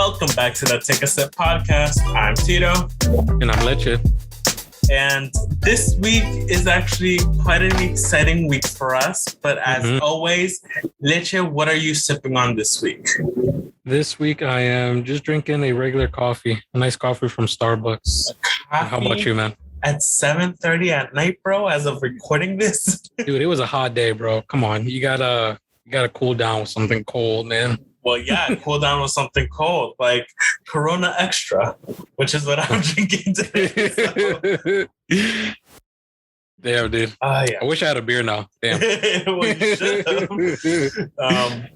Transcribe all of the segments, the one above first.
Welcome back to the Take a Sip podcast. I'm Tito. And I'm Leche. And this week is actually quite an exciting week for us. But as always, Leche, what are you sipping on this week? This week I am just drinking a regular coffee, a nice coffee from Starbucks. How about you, man? At 7:30 at night, bro, as of recording this? Dude, it was a hot day, bro. Come on. You gotta cool down with something cold, man. Well, yeah, cool down with something cold, like Corona Extra, which is what I'm drinking today. So. Damn, dude. Yeah. I wish I had a beer now. Damn. Well, you should have.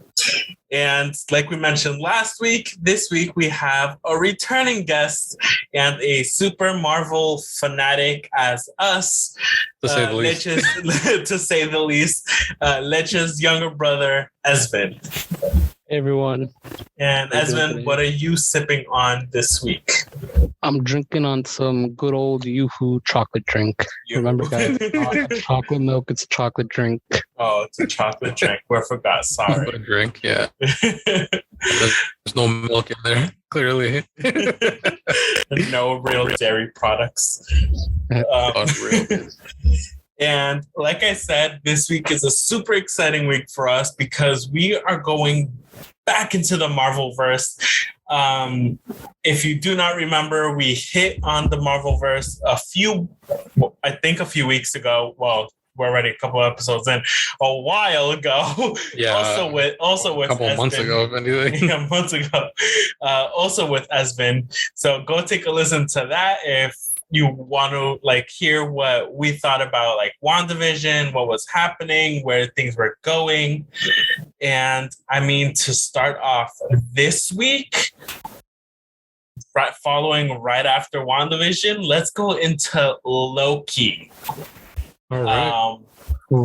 And like we mentioned last week, this week we have a returning guest and a super Marvel fanatic as us. To say the least. To say the least. Leche's younger brother, Esvin. Hey everyone. And Esvin, what are you sipping on this week? I'm drinking on some good old Yoo-Hoo chocolate drink. Remember, guys, it's not chocolate milk, it's a chocolate drink. Oh, it's a chocolate drink. We forgot. Sorry. Chocolate drink, yeah. There's no milk in there, clearly. No real dairy products. Unreal. And like I said, this week is a super exciting week for us because we are going back into the Marvelverse. If you do not remember, we hit on the Marvelverse a few weeks ago. Well, we're already a couple episodes in, a while ago. Yeah. Also with a couple Esvin. Months ago, if anything. Yeah, months ago. Also with Esvin. So go take a listen to that if you want to hear what we thought about WandaVision, what was happening, where things were going. And I mean, to start off this week, following right after WandaVision, let's go into Loki. All right. Cool.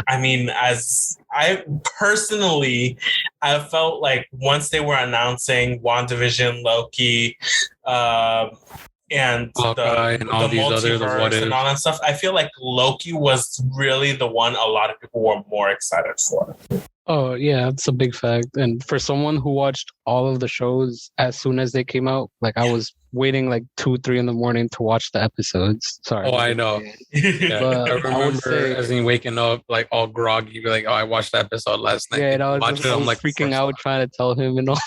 I mean, as I personally, I felt like once they were announcing WandaVision, Loki, and Hawkeye and all the these other what and all that stuff, I feel like Loki was really the one a lot of people were more excited for. Oh, yeah, that's a big fact. And for someone who watched all of the shows as soon as they came out, I was waiting 2-3 in the morning to watch the episodes. Sorry. Oh, I know. Yeah. But I remember as in waking up all groggy, be like, "Oh, I watched the episode last night." Yeah, and I was freaking out trying to tell him and all.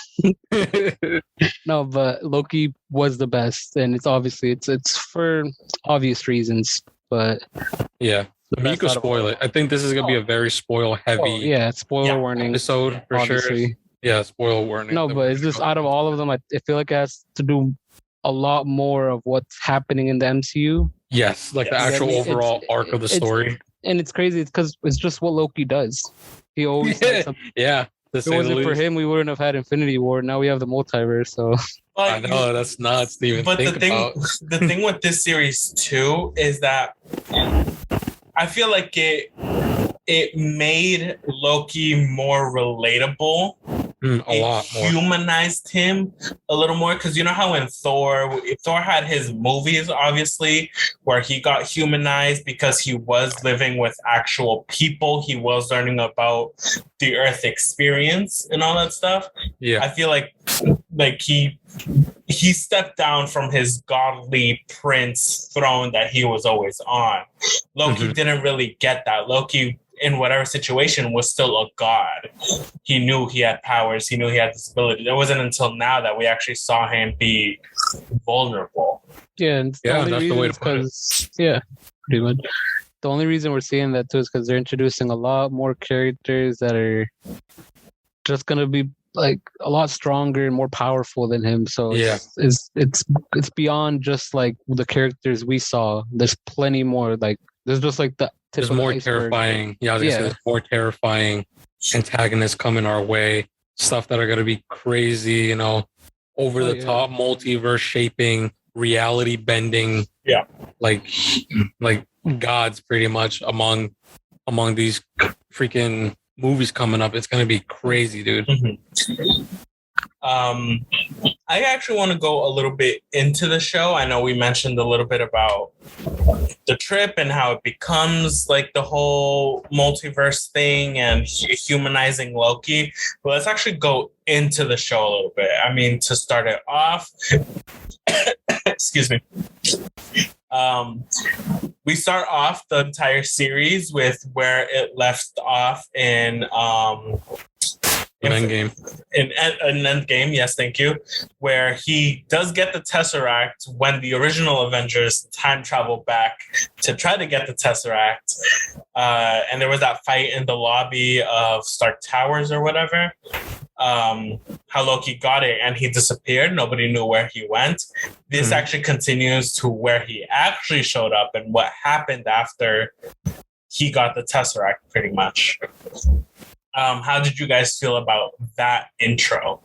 No, but Loki was the best, and it's for obvious reasons. But yeah. You could spoil it. I think this is going to be a very spoil-heavy spoiler warning episode for obviously. Sure. Yeah, spoiler warning. No, but it's just out of all of them, I feel like it has to do a lot more of what's happening in the MCU. Yes, the actual overall arc of the story. And it's crazy. It's because it's just what Loki does. He always has something. Yeah. If it wasn't for him, we wouldn't have had Infinity War. Now we have the multiverse. So I know that's nuts to even think about. The thing with this series too is that I feel like it made Loki more relatable. A lot more. Humanized him a little more, because you know how in Thor had his movies, obviously, where he got humanized because he was living with actual people. He was learning about the Earth experience and all that stuff. Yeah, I feel like he stepped down from his godly prince throne that he was always on. Loki didn't really get that. Loki, in whatever situation, was still a god. He knew he had powers. He knew he had this ability. It wasn't until now that we actually saw him be vulnerable. Yeah, and that's the way to put it. Yeah, pretty much. The only reason we're seeing that too is because they're introducing a lot more characters that are just gonna be a lot stronger and more powerful than him. So it's beyond just the characters we saw. There's plenty more. There's just the there's more terrifying. Yeah, there's more terrifying antagonists coming our way. Stuff that are going to be crazy, over the top, multiverse shaping, reality bending. Yeah, like gods, pretty much among these freaking movies coming up. It's going to be crazy, dude. I actually want to go a little bit into the show. I know we mentioned a little bit about the trip and how it becomes like the whole multiverse thing and humanizing Loki. But let's actually go into the show a little bit. I mean, to start it off, excuse me. We start off the entire series with where it left off in Endgame. In Endgame, yes, thank you. Where he does get the Tesseract when the original Avengers time travel back to try to get the Tesseract. And there was that fight in the lobby of Stark Towers or whatever. How Loki got it and he disappeared. Nobody knew where he went. This actually continues to where he actually showed up and what happened after he got the Tesseract, pretty much. How did you guys feel about that intro?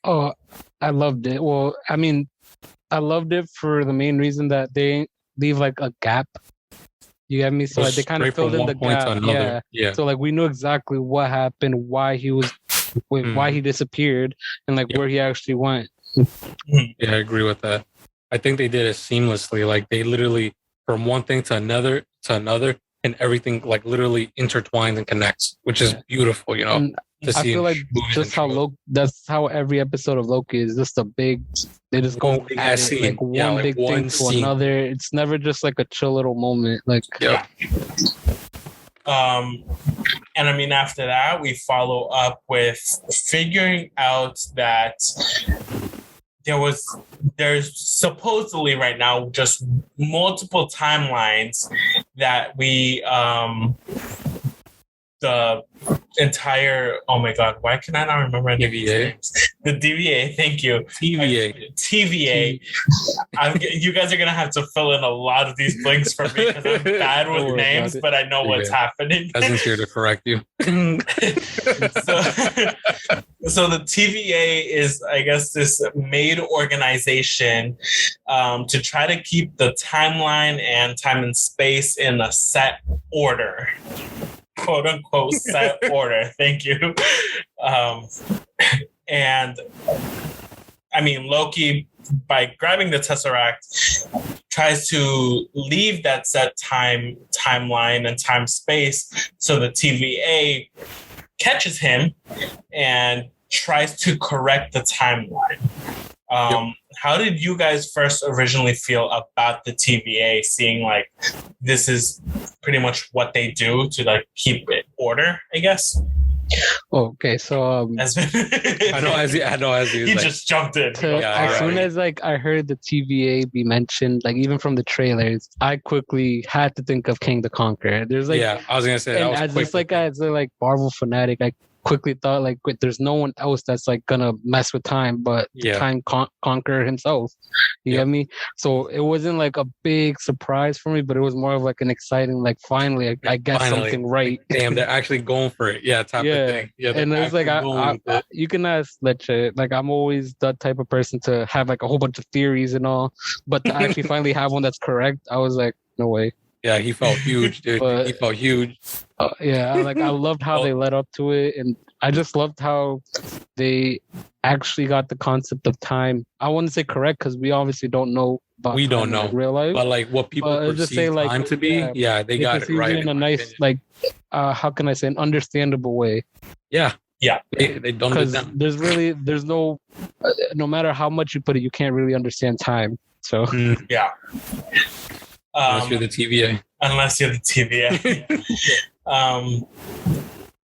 Oh, I loved it. Well, I mean, I loved it for the main reason that they leave like a gap. You get me? So like they kind of filled in the gap. Yeah. So like we knew exactly what happened, why he was, why he disappeared, and like where he actually went. Yeah, I agree with that. I think they did it seamlessly. Like they literally from one thing to another, and everything like literally intertwines and connects, which is beautiful, you know. And I feel like just how that's how every episode of Loki is just a big. They just go at it, like one big thing to another. It's never just like a chill little moment. Like and I mean after that we follow up with figuring out that there's supposedly right now just multiple timelines that we the entire, oh my god, why can I not remember any names? The DVA, thank you. TVA. You guys are gonna have to fill in a lot of these blinks for me because I'm bad with names, but I know what's happening. I wasn't here to correct you. So the TVA is, I guess, this made organization to try to keep the timeline and time and space in a set order. Quote unquote set order. Thank you. And I mean, Loki, by grabbing the Tesseract, tries to leave that set timeline and time space. So the TVA catches him and tries to correct the timeline. How did you guys first originally feel about the TVA, seeing like this is pretty much what they do to like keep it order, I guess? Okay, so I know as he like, just jumped in. As soon as like I heard the TVA be mentioned, like even from the trailers, I quickly had to think of King the Conqueror. There's like I was gonna say, and as a Marvel fanatic, I quickly thought like, wait, there's no one else that's like gonna mess with time but Time Conqueror himself. You get me? So it wasn't like a big surprise for me, but it was more of like an exciting, like finally I get something right. Damn, they're actually going for it. Type of thing. And it's like you can ask Leche. Like I'm always that type of person to have like a whole bunch of theories and all, but to actually finally have one that's correct, I was like, no way. Yeah, he felt huge, dude. He felt huge. I loved how they led up to it, and I just loved how they actually got the concept of time. I wouldn't say correct because we obviously don't know about in real life, but like what people perceive time to be. They got it right in a nice, like, how can I say, an understandable way. Yeah. They don't, because there's no matter how much you put it, you can't really understand time. So unless you're the TVA.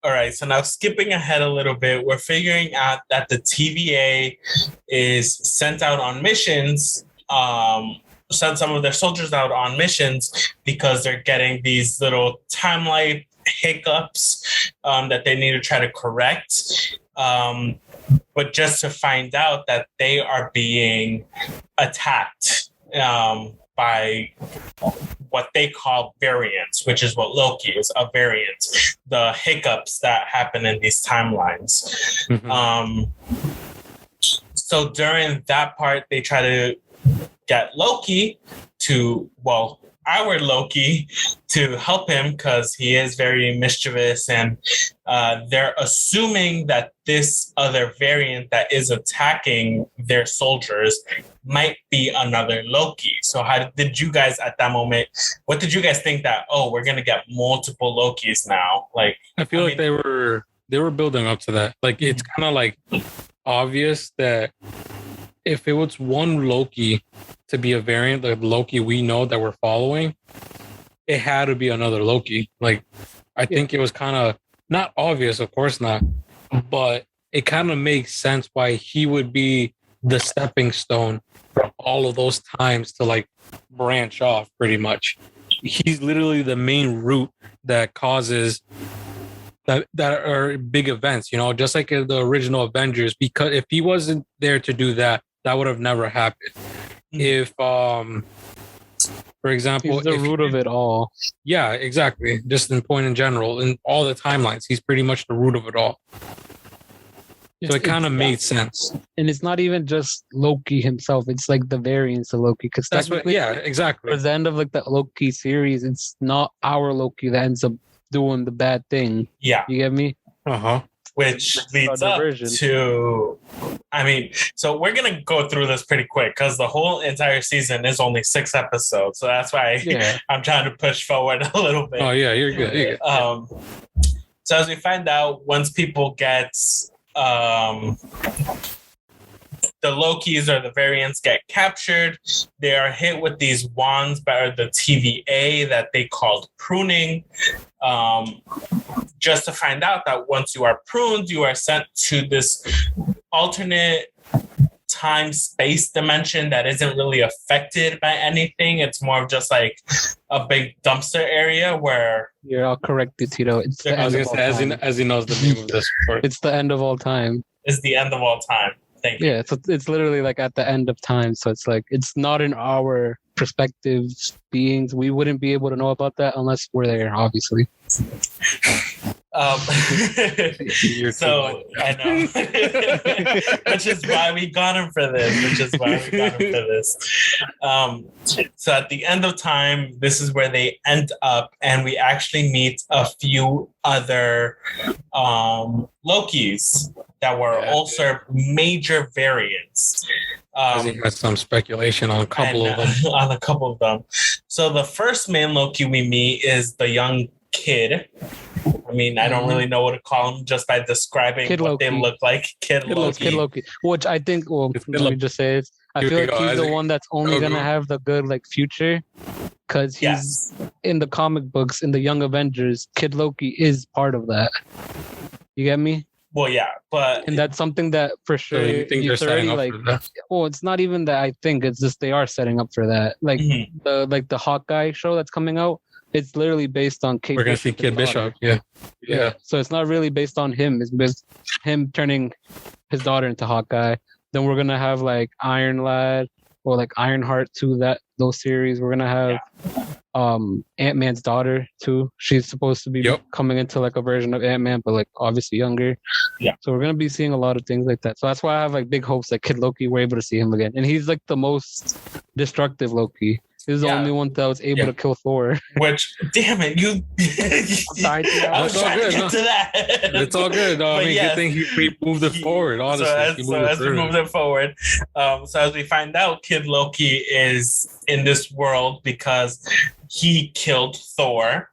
All right, so now skipping ahead a little bit, we're figuring out that the TVA is sent out on missions, sent some of their soldiers out on missions because they're getting these little timeline hiccups that they need to try to correct. But just to find out that they are being attacked by what they call variants, which is what Loki is, a variant, the hiccups that happen in these timelines. So during that part, they try to get Loki to, our Loki to help him because he is very mischievous, and they're assuming that this other variant that is attacking their soldiers might be another Loki. So how did you guys at that moment, what did you guys think that, oh, we're going to get multiple Lokis now? Like, I feel like they were building up to that. Like, it's kind of like obvious that if it was one Loki to be a variant, the Loki we know that we're following, it had to be another Loki. Like, I think it was kind of not obvious, of course not, but it kind of makes sense why he would be the stepping stone for all of those times to like branch off pretty much. He's literally the main root that causes that are big events, you know, just like the original Avengers, because if he wasn't there to do that, that would have never happened. If for example, he's the root of it all. Yeah, exactly. Just in point in general, in all the timelines, he's pretty much the root of it all. So it kind of made sense. And it's not even just Loki himself. It's like the variants of Loki. Because that's what, yeah, exactly. At the end of like the Loki series, it's not our Loki that ends up doing the bad thing. Yeah. You get me? Uh-huh. Which leads up to, I mean, so we're going to go through this pretty quick because the whole entire season is only 6 episodes. So that's why I'm trying to push forward a little bit. Oh, yeah, you're good. You're good. So as we find out, once people get the Lokis or the variants get captured, they are hit with these wands by the TVA that they called pruning, just to find out that once you are pruned, you are sent to this alternate time-space dimension that isn't really affected by anything. It's more of just like a big dumpster area where... You're all correct, Tito. It's the end of all time. As he knows the name of this report. It's the end of all time. It's the end of all time. Thank you. Yeah, so it's literally like at the end of time. So it's like, it's not in our perspective beings. We wouldn't be able to know about that unless we're there, obviously. So I know, which is why we got him for this. So at the end of time, this is where they end up, and we actually meet a few other Lokis that were also major variants. He has some speculation on a couple of them. So the first main Loki we meet is the young kid. I mean, I don't really know what to call him just by describing Kid what Loki. they look like. Kid Loki. Which I think, well, let me just say it. I feel like he's the one that's only going to have the good like future because he's in the comic books, in the Young Avengers, Kid Loki is part of that. You get me? Well, yeah, but... And that's something that for sure... So you think they're setting up for that? Well, it's not even that I think, it's just they are setting up for that. Like, the Hawkeye show that's coming out, it's literally based on Kate. We're going to see Kid Bishop, yeah. So it's not really based on him. It's based him turning his daughter into Hawkeye. Then we're going to have, like, Iron Lad or, like, Ironheart too, those series. We're going to have... Ant-Man's daughter too. She's supposed to be coming into like a version of Ant-Man, but like obviously younger. Yeah. So we're gonna be seeing a lot of things like that. So that's why I have like big hopes that Kid Loki, we're able to see him again. And he's like the most destructive Loki. He's the only one that was able to kill Thor. Which, damn it, you... Sorry, I was trying to get to that. It's all good. No, I mean, good thing he moved it forward, honestly. So as we moved it forward, so as we find out, Kid Loki is in this world because he killed Thor,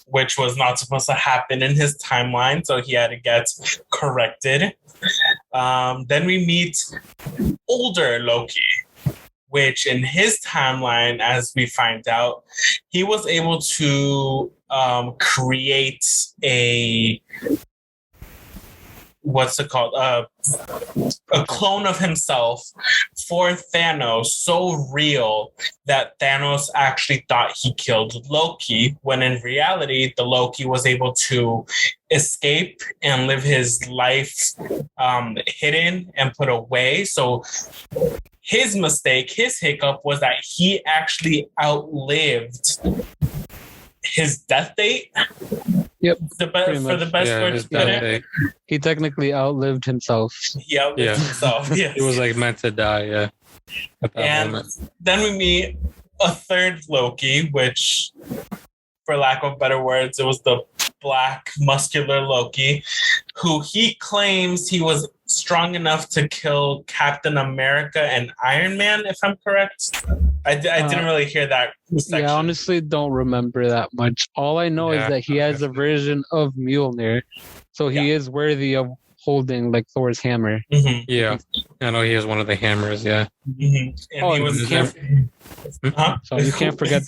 which was not supposed to happen in his timeline, so he had to get corrected. Then we meet older Loki, which in his timeline, as we find out, he was able to create a... what's it called? A clone of himself for Thanos, so real that Thanos actually thought he killed Loki, when in reality, the Loki was able to escape and live his life hidden and put away. So his mistake, his hiccup was that he actually outlived his death date. Yep. For the best word to put it. He technically outlived himself. He outlived himself. Yes. He was like meant to die. Yeah. At that moment. Then we meet a third Loki, which, for lack of better words, it was the black muscular Loki, who he claims he was strong enough to kill Captain America and Iron Man, if I'm correct. I didn't really hear that section. Yeah, I honestly don't remember that much. All I know is that he has a version of Mjolnir, so he is worthy of holding like Thor's hammer. Mm-hmm. Yeah, I know he has one of the hammers. Yeah. Mm-hmm. And he was. So you can't forget.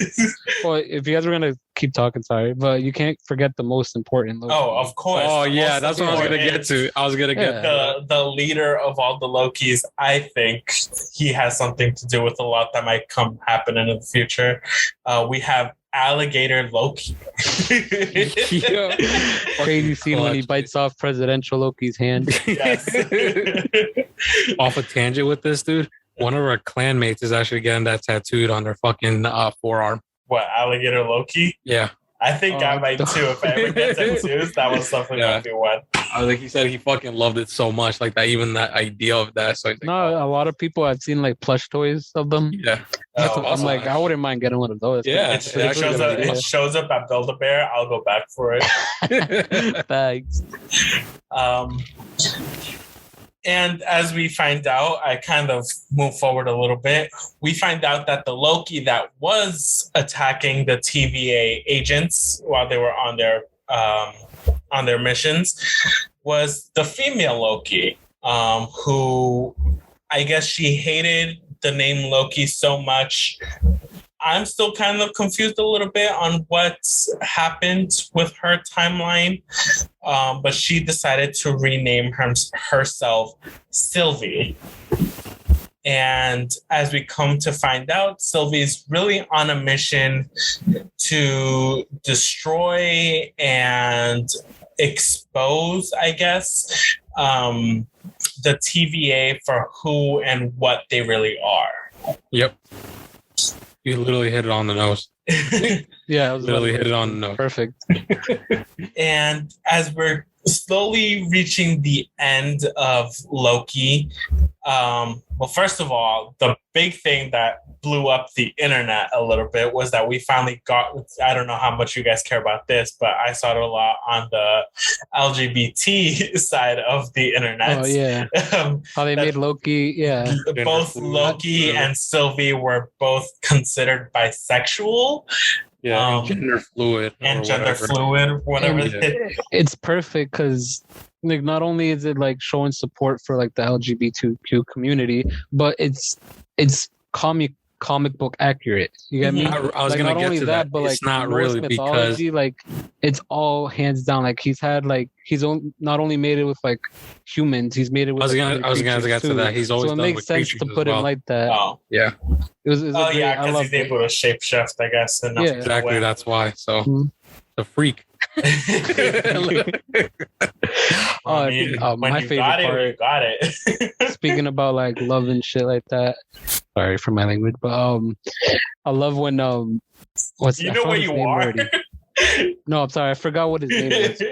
Well, if you guys were gonna keep talking, sorry, but you can't forget the most important Loki. Oh, of course. Oh, yeah, that's what I was gonna get to. I was gonna get the leader of all the Lokis. I think he has something to do with a lot that might happen in the future. We have Alligator Loki. Crazy scene when he bites off presidential Loki's hand. Yes. Off a tangent with this dude. One of our clanmates is actually getting that tattooed on their fucking forearm. What, Alligator Loki? Yeah. I think I might too. If I ever get tattoos, that was something that would be one. I was like, he said he fucking loved it so much, like that, even that idea of that. So a lot of people I've seen like plush toys of them. Yeah. I'm like, I wouldn't mind getting one of those. Yeah. It shows up at Build-A-Bear. I'll go back for it. Thanks. And as we find out, I kind of move forward a little bit. We find out that the Loki that was attacking the TVA agents while they were on their missions was the female Loki, who I guess she hated the name Loki so much. I'm still kind of confused a little bit on what happened with her timeline, but she decided to rename herself Sylvie. And as we come to find out, Sylvie's really on a mission to destroy and expose, I guess, the TVA for who and what they really are. Yep. You literally hit it on the nose. Yeah, I was literally hit it on the nose. Perfect. And as we're slowly reaching the end of Loki, well, first of all, the big thing that blew up the internet a little bit was that we finally got, I don't know how much you guys care about this, but I saw it a lot on the LGBT side of the internet. Oh, yeah. How they made Loki, yeah. Both Loki and Sylvie were both considered bisexual. Yeah, gender fluid. And gender fluid, whatever. It's perfect because like not only is it like showing support for like the LGBTQ community, but it's comic book accurate. You get me? I was gonna get to that, but like it's not really because like it's all hands down. Like he's not only made it with like humans, he's made it with. I was gonna get to that. He's always so it done makes with sense to put it like that. Oh yeah. It was yeah, because he's able to shapeshift, I guess. Yeah, exactly. That's why. So the freak. My favorite part. You got it. Speaking about like love and shit like that. Sorry for my language, but I love when what's you know where you are. No, I'm sorry, I forgot what his name is.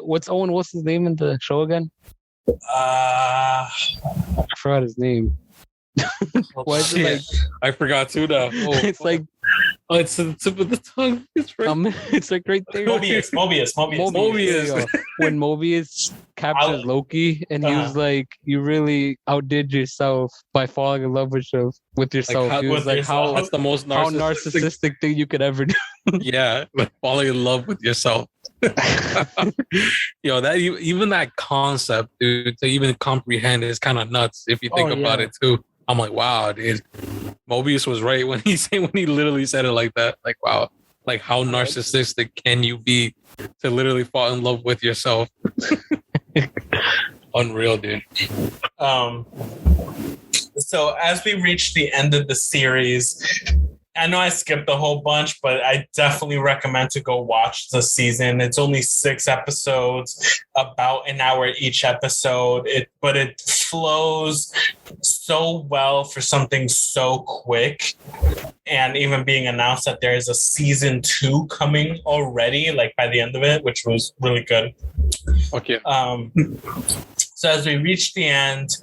What's Owen Wilson's name in the show again? I forgot his name. Why is it like, I forgot too now. It's like it's the tip of the tongue. It's like right there. Mobius. When Mobius captures Loki and he was like, "You really outdid yourself by falling in love with yourself." Like, he was like, "How that's the most narcissistic thing you could ever do." Yeah, like falling in love with yourself. Yo, that even that concept, dude, to even comprehend is kind of nuts if you think about it too. I'm like, wow, dude. Mobius was right when he literally said it like that. Like, wow, like how narcissistic can you be to literally fall in love with yourself? Unreal, dude. So as we reach the end of the series, I know I skipped a whole bunch, but I definitely recommend to go watch the season. It's only 6 episodes, about an hour each episode. But it flows so well for something so quick. And even being announced that there is a season 2 coming already, like by the end of it, which was really good. Okay. So as we reach the end,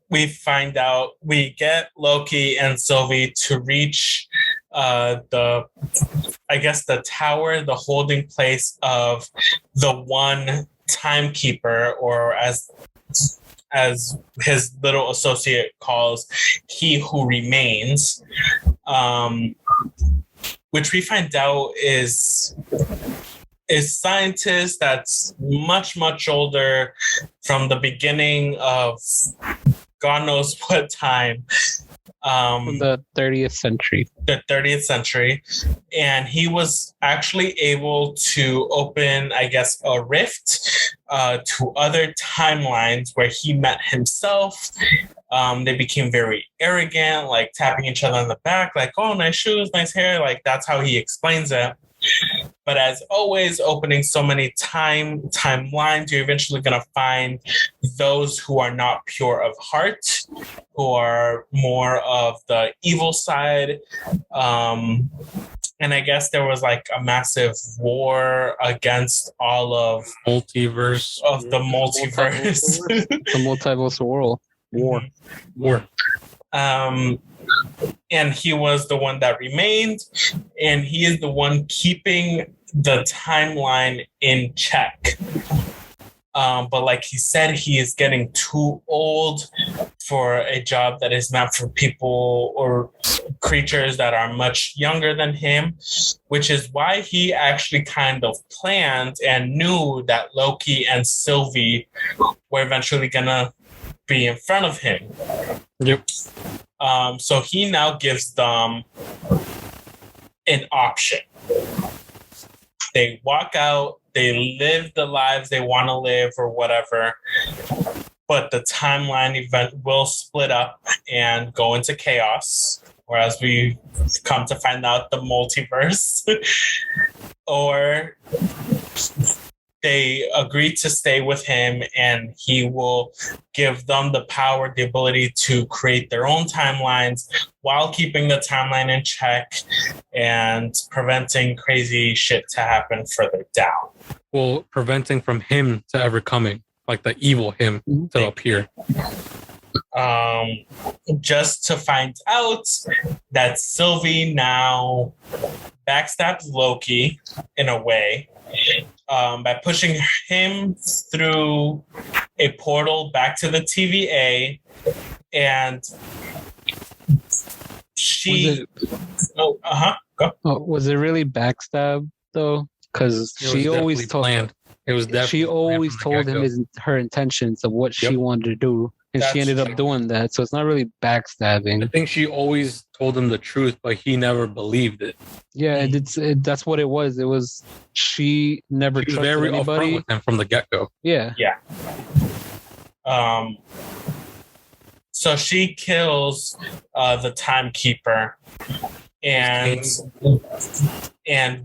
we get Loki and Sylvie to reach the tower, the holding place of the one timekeeper, or as his little associate calls, he who remains, which we find out is scientist that's much older, from the beginning of God knows what time. From the 30th century. The 30th century. And he was actually able to open, I guess, a rift to other timelines where he met himself. They became very arrogant, like tapping each other on the back, like, oh, nice shoes, nice hair. Like, that's how he explains it. But as always, opening so many timelines, you're eventually going to find those who are not pure of heart, who are more of the evil side. And I guess there was like a massive war against all of the multiverse. The multiverse world. War. And he was the one that remained, and he is the one keeping the timeline in check. But like he said, he is getting too old for a job that is meant for people or creatures that are much younger than him, which is why he actually kind of planned and knew that Loki and Sylvie were eventually gonna be in front of him. Yep. So he now gives them an option. They walk out, they live the lives they want to live or whatever, but the timeline event will split up and go into chaos, whereas we come to find out the multiverse. Or they agree to stay with him, and he will give them the power, the ability to create their own timelines while keeping the timeline in check and preventing crazy shit to happen further down. Well, preventing from him to ever coming, like the evil him to appear. Just to find out that Sylvie now backstabs Loki in a way, by pushing him through a portal back to the TVA, and she... Go. Was it really backstab though? Because she always told planned. It was definitely she always told him her intentions of what she wanted to do, and she ended up doing that. So it's not really backstabbing. I think she always told him the truth, but he never believed it. Yeah, that's what it was. It was she never trusted very anybody upfront with him from the get-go. Yeah. So she kills the timekeeper, and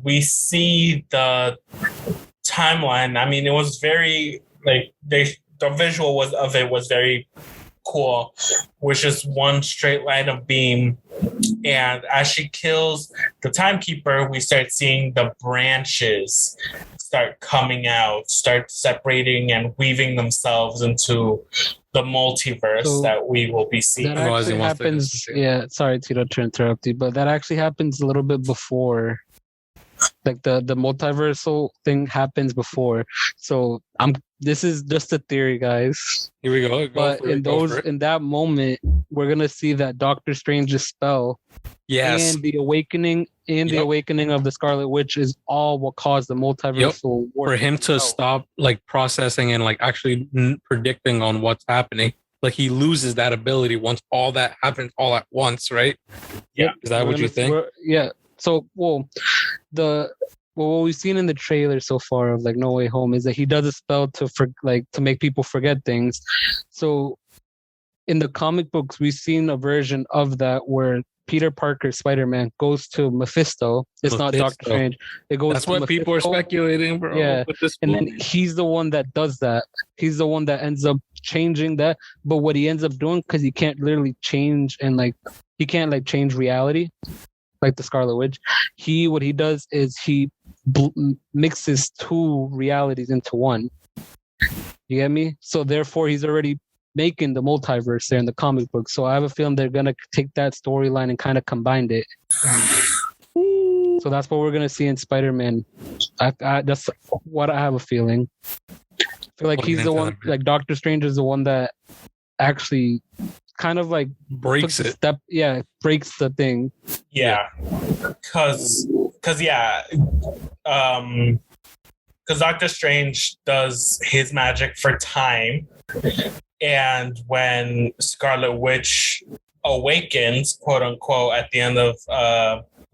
we see the timeline. I mean, it was very the visual was very cool, which is one straight line of beam. And as she kills the timekeeper, we start seeing the branches start coming out, start separating and weaving themselves into the multiverse that we will be seeing. That actually happens. Yeah, sorry, Tito, to interrupt you, but that actually happens a little bit before. Like the multiversal thing happens before. So this is just a theory, guys. Here we go. But in that moment, we're gonna see that Doctor Strange's spell, and the awakening the awakening of the Scarlet Witch is all what caused the multiversal war. For him to stop processing and actually predicting on what's happening. Like he loses that ability once all that happens all at once, right? Yeah. Is that what you think? Yeah. So, what we've seen in the trailer so far of No Way Home is that he does a spell to make people forget things. So, in the comic books, we've seen a version of that where Peter Parker, Spider-Man, goes to Mephisto. It's not Doctor Strange. It goes. That's what people are speculating, bro. Yeah, and then he's the one that does that. He's the one that ends up changing that. But what he ends up doing, because he can't literally change and he can't change reality. Like the Scarlet Witch, what he does is he mixes two realities into one. You get me? So therefore, he's already making the multiverse there in the comic book. So I have a feeling they're gonna take that storyline and kind of combine it. So that's what we're gonna see in Spider-Man. That's what I have a feeling. I feel like he's the one. Like Doctor Strange is the one that actually kind of like breaks it. Breaks the thing. Yeah, because Doctor Strange does his magic for time, and when Scarlet Witch awakens, quote unquote, at the end of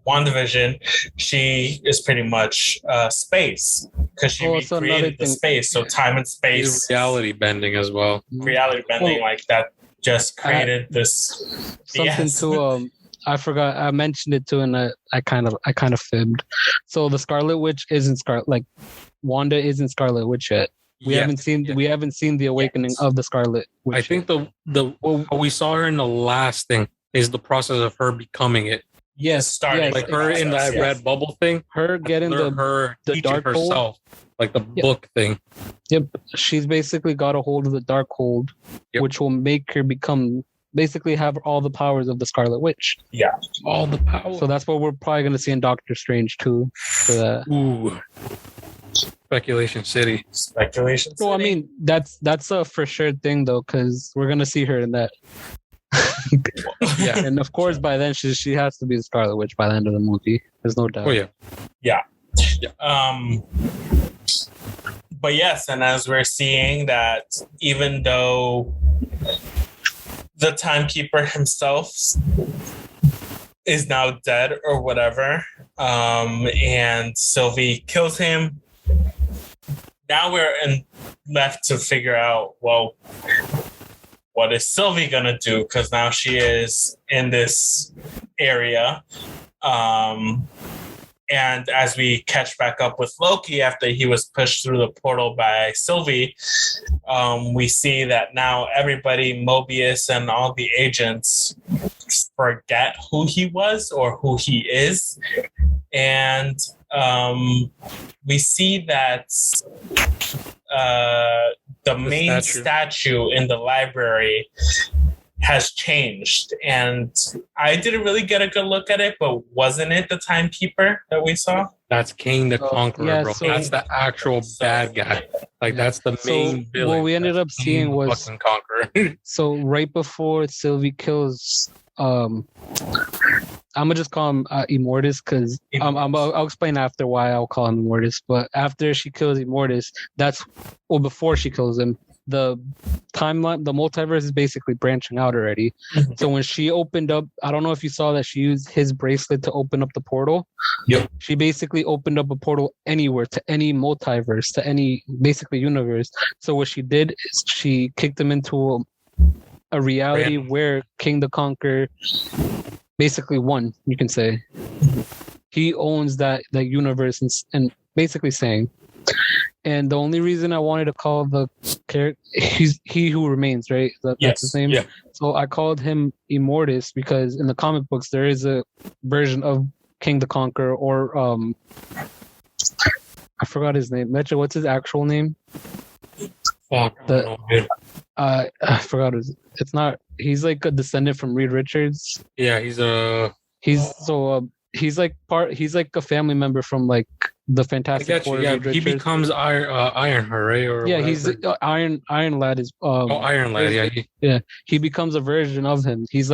WandaVision, she is pretty much space because she recreated the space. So time and space, reality bending as well. Reality bending, like that, just created this something to I forgot. I mentioned it too, and I kind of fibbed. So the Scarlet Witch isn't Wanda isn't Scarlet Witch yet. We haven't seen the awakening of the Scarlet Witch. I think what we saw her in the last thing is the process of her becoming it. Yes, starting like her in that red bubble thing. Her getting the dark herself, hold. Like the book thing. Yep, she's basically got a hold of the dark hold, which will make her basically have all the powers of the Scarlet Witch. Yeah, all the powers. So that's what we're probably going to see in Doctor Strange too. For that. Ooh. Speculation City. Well, I mean, that's a for sure thing though, because we're gonna see her in that. Yeah, and of course by then she has to be the Scarlet Witch by the end of the movie. There's no doubt. Oh yeah. But yes, and as we're seeing that, even though the timekeeper himself is now dead or whatever, and Sylvie kills him. Now we're left to figure out, well, what is Sylvie gonna do? Because now she is in this area. And as we catch back up with Loki after he was pushed through the portal by Sylvie, we see that now everybody, Mobius and all the agents, forget who he was or who he is. And we see that the main statue in the library has changed, and I didn't really get a good look at it, but wasn't it the timekeeper that we saw? That's King the Conqueror, bro. That's the actual bad guy. Like that's the main villain. What we ended up seeing was fucking Conqueror. So right before Sylvie kills, I'm gonna just call him Immortus because I'll explain after why I'll call him Immortus. But after she kills Immortus, before she kills him, the timeline, the multiverse is basically branching out already. Mm-hmm. So when she opened up, I don't know if you saw that she used his bracelet to open up the portal. Yep. She basically opened up a portal anywhere, to any multiverse, to any basically universe. So what she did is she kicked him into a reality where King the Conqueror basically won, you can say. He owns that universe and basically saying. And the only reason I wanted to call the character, he's He Who Remains, right? That's his name? Yeah. So I called him Immortus because in the comic books, there is a version of King the Conqueror, or I forgot his name. Leche, what's his actual name? Fuck. I forgot his. It's not. He's like a descendant from Reed Richards. Yeah, he's like a family member from like the Fantastic Four. Yeah, he becomes Ironheart, right? Or yeah, he's Iron Lad is. Iron Lad. Yeah, he becomes a version of him. He's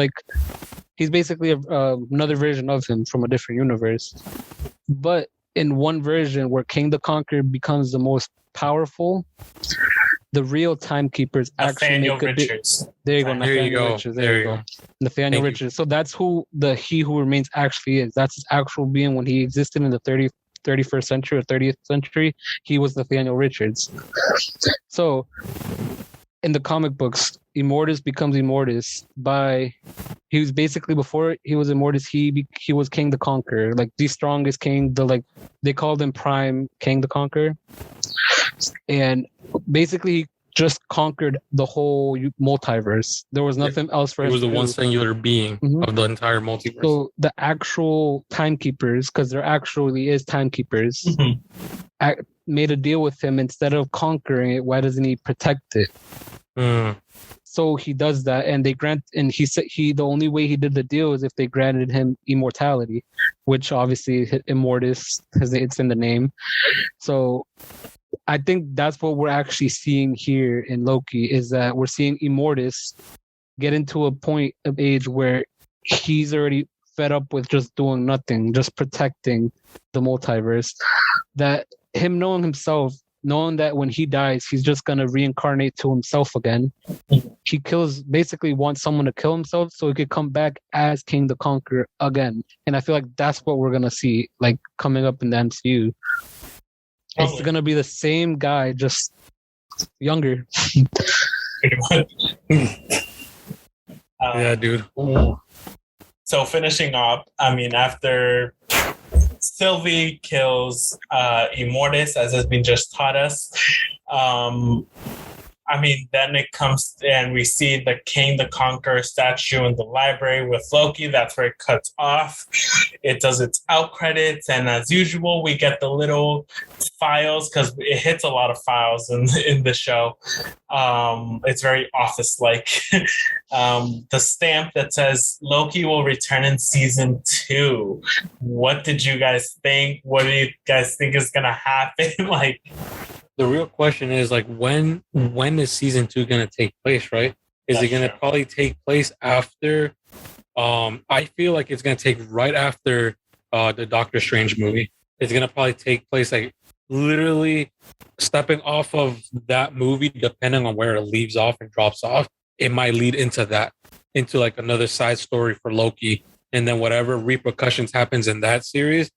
basically another version of him from a different universe. But in one version where King the Conqueror becomes the most powerful, the real timekeepers actually make a Richards. There you go. Richards. There you go. Nathaniel Richards. So that's who the He Who Remains actually is. That's his actual being. When he existed in the 31st century or 30th century, he was Nathaniel Richards. So in the comic books, Immortus becomes Immortus he was basically, before he was Immortus, he was King the Conqueror, like the strongest king. They called him Prime King the Conqueror, and basically he just conquered the whole multiverse. There was nothing else for him. He was the one singular being of the entire multiverse. So the actual timekeepers, because there actually is timekeepers, made a deal with him. Instead of conquering it, why doesn't he protect it? So he does that, and he said the only way he did the deal is if they granted him immortality, which obviously Immortus, because it's in the name. So I think that's what we're actually seeing here in Loki, is that we're seeing Immortus get into a point of age where he's already fed up with just doing nothing, just protecting the multiverse. That him knowing himself, knowing that when he dies, he's just going to reincarnate to himself again. He basically wants someone to kill himself so he could come back as King the Conqueror again. And I feel like that's what we're going to see, like, coming up in the MCU. It's going to be the same guy, just younger. Pretty much. Yeah, dude. So finishing up, I mean, after Sylvie kills Immortus, as has been just taught us. I mean, then it comes and we see the King the Conqueror statue in the library with Loki. That's where it cuts off. It does its out credits, and as usual, we get the little files because it hits a lot of files in the show. It's very office-like. The stamp that says Loki will return in season 2. What did you guys think? What do you guys think is gonna happen? Like, the real question is, like, when is season 2 going to take place, right? Is it going to probably take place after? I feel like it's going to take right after the Doctor Strange movie. It's going to probably take place, like, literally stepping off of that movie, depending on where it leaves off and drops off. It might lead into like another side story for Loki. And then whatever repercussions happens in that series,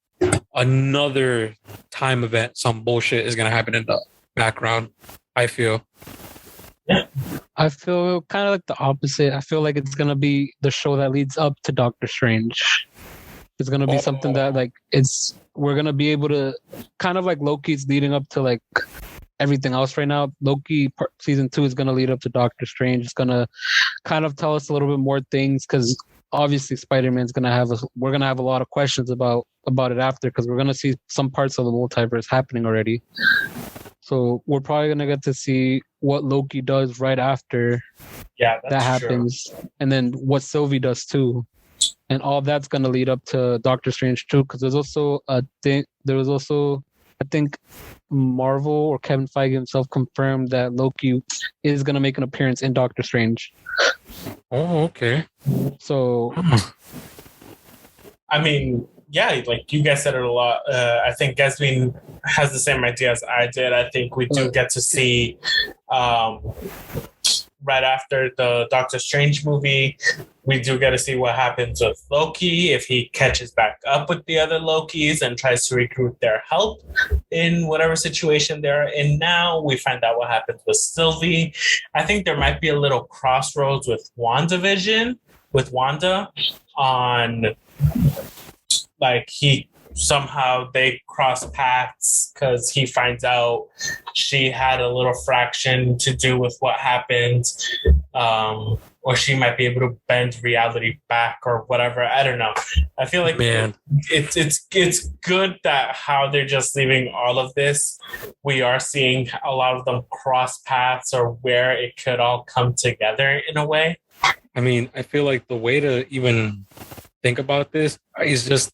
another time event, some bullshit is going to happen in the background, I feel. I feel kind of like the opposite. I feel like it's going to be the show that leads up to Doctor Strange. It's going to be something that, like, we're going to be able to, kind of like Loki's leading up to, like, everything else right now. Loki season 2 is going to lead up to Doctor Strange. It's going to kind of tell us a little bit more things, because obviously Spider-Man's we're going to have a lot of questions about it after, because we're going to see some parts of the multiverse happening already. So we're probably going to get to see what Loki does right after that happens. True. And then what Sylvie does too. And all that's going to lead up to Doctor Strange too, because there's also I think Marvel or Kevin Feige himself confirmed that Loki is going to make an appearance in Doctor Strange. Oh, okay. So, I mean, yeah, like you guys said it a lot. I think Esvin has the same idea as I did. I think we do get to see right after the Doctor Strange movie, we do get to see what happens with Loki, if he catches back up with the other Lokis and tries to recruit their help in whatever situation they're in now. We find out what happens with Sylvie. I think there might be a little crossroads with WandaVision, with Wanda, on, like, they cross paths because he finds out she had a little fraction to do with what happened, or she might be able to bend reality back or whatever. I don't know. I feel like it's good that how they're just leaving all of this. We are seeing a lot of them cross paths, or where it could all come together in a way. I mean, I feel like the way to even think about this is just,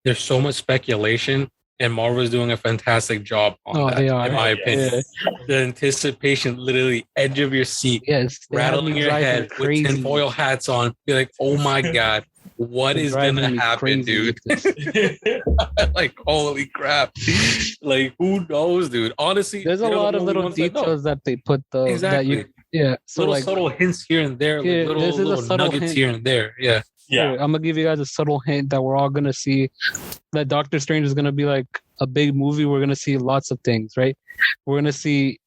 there's so much speculation, and Marvel's doing a fantastic job on that, they are. in my opinion. Yeah. The anticipation, literally edge of your seat, rattling your head with tinfoil hats on. Be like, oh my God, what is going to happen, dude? Like, holy crap. Like, who knows, dude? Honestly, there's a lot of little details that they put, though. Exactly. So little subtle hints here and there, little nuggets here and there. Yeah. Yeah, I'm gonna give you guys a subtle hint that we're all gonna see that Doctor Strange is gonna be like a big movie. We're gonna see lots of things, right? We're gonna see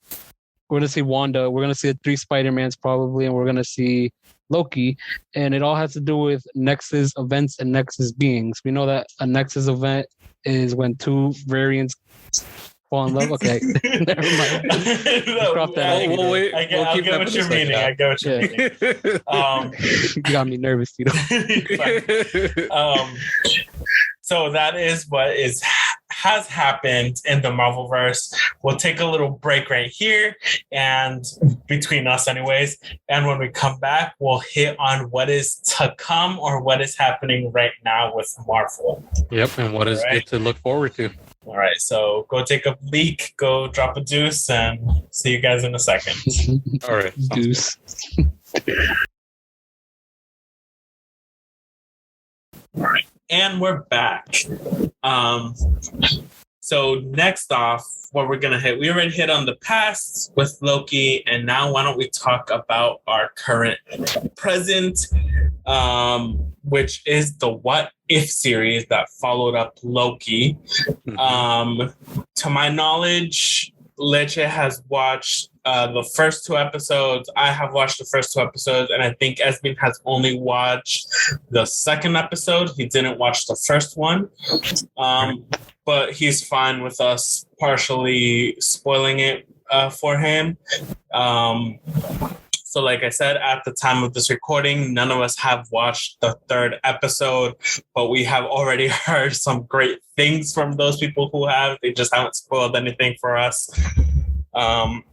Wanda. We're gonna see the 3 Spider-Mans probably, and we're gonna see Loki. And it all has to do with Nexus events and Nexus beings. We know that a Nexus event is when 2 variants fall in love. Okay, never mind. I'll get what you're meaning. I get what you're meaning. You got me nervous, Tito. So that is what is has happened in the Marvelverse. We'll take a little break right here, and between us anyways, and when we come back, we'll hit on what is to come or what is happening right now with Marvel. Yep, and what is it to look forward to. All right, so go take a leak, go drop a deuce, and see you guys in a second. All right. Deuce. All right, and we're back. So next off, what we're gonna hit, we already hit on the past with Loki, and now why don't we talk about our current present, which is the What If series that followed up Loki. To my knowledge, Leche has watched the first 2 episodes. I have watched the first 2 episodes, and I think Esvin has only watched the second episode. He didn't watch the first one. But he's fine with us partially spoiling it for him. So like I said, at the time of this recording, none of us have watched the 3rd episode, but we have already heard some great things from those people who have. They just haven't spoiled anything for us.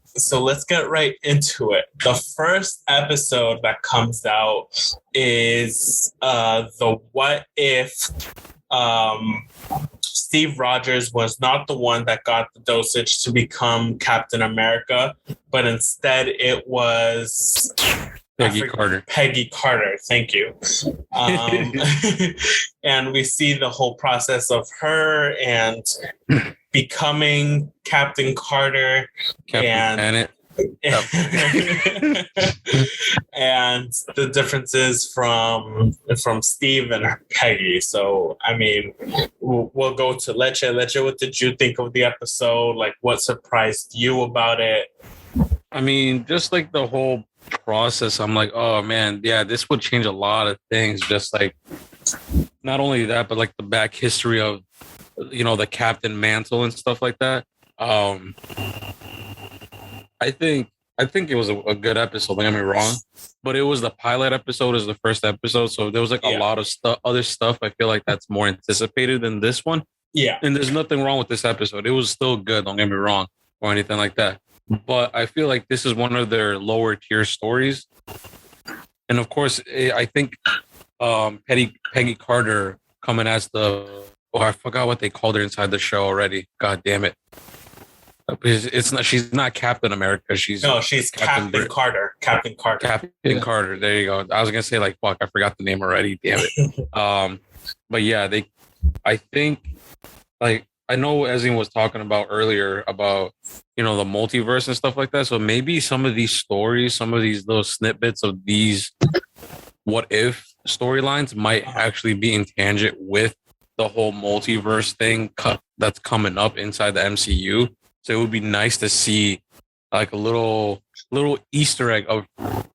So let's get right into it. The first episode that comes out is the What If Steve Rogers was not the one that got the dosage to become Captain America, but instead it was Peggy Carter. Peggy Carter, thank you. And we see the whole process of her and becoming Captain Carter. Captain And the differences from Steve and Peggy. So, I mean, we'll go to Leche. Leche, what did you think of the episode? Like, what surprised you about it? I mean, just like the whole process, I'm like, oh man, yeah, this would change a lot of things. Just like, not only that, but like the back history of, you know, the Captain Mantle and stuff like that. I think it was a good episode. Don't get me wrong, but it was the pilot episode, is the first episode, so there was like a lot of other stuff. I feel like that's more anticipated than this one. Yeah, and there's nothing wrong with this episode. It was still good. Don't get me wrong, or anything like that. But I feel like this is one of their lower tier stories, and of course, I think Peggy Carter coming as I forgot what they called her inside the show already. God damn it. It's not. She's not Captain America. She's Captain Carter. Captain Carter. Captain Carter. There you go. I was gonna say like fuck. I forgot the name already. Damn it. But yeah, I think like I know Esvin was talking about earlier about, you know, the multiverse and stuff like that. So maybe some of these stories, some of these little snippets of these what if storylines might actually be in tangent with the whole multiverse thing that's coming up inside the MCU. So it would be nice to see like a little Easter egg of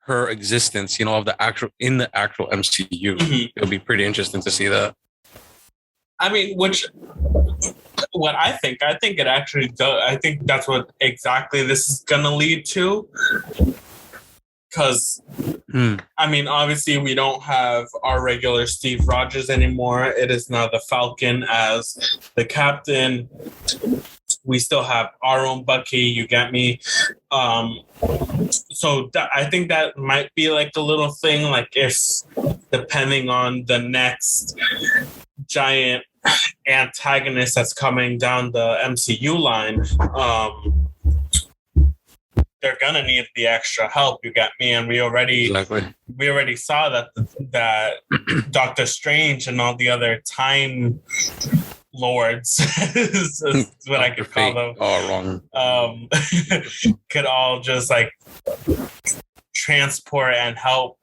her existence, you know, of the actual MCU. Mm-hmm. It'll be pretty interesting to see that. I mean, what I think it actually does. I think that's what exactly this is gonna lead to. Because, I mean, obviously we don't have our regular Steve Rogers anymore. It is now the Falcon as the captain. We still have our own Bucky, you get me? So I think that might be like a little thing, like if, depending on the next giant antagonist that's coming down the MCU line, they're gonna need the extra help, you got me? And we already saw that Doctor Strange and all the other time lords is what I could call them. Oh, wrong. Could all just like transport and help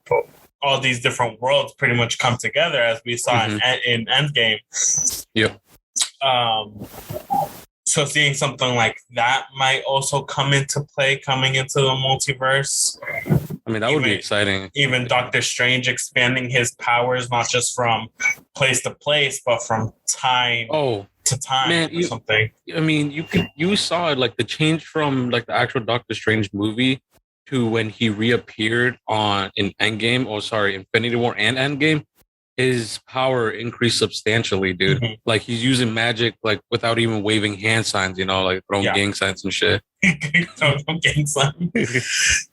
all these different worlds pretty much come together, as we saw in Endgame. Yep. So seeing something like that might also come into play coming into the multiverse. I mean, that would be exciting. Even Doctor Strange expanding his powers, not just from place to place, but from time to time or something. I mean, you saw it, like the change from like the actual Doctor Strange movie to when he reappeared in Infinity War and Endgame. his power increased substantially, dude. Mhm. Like he's using magic like without even waving hand signs, you know, like throwing gang signs and shit. Gang signs.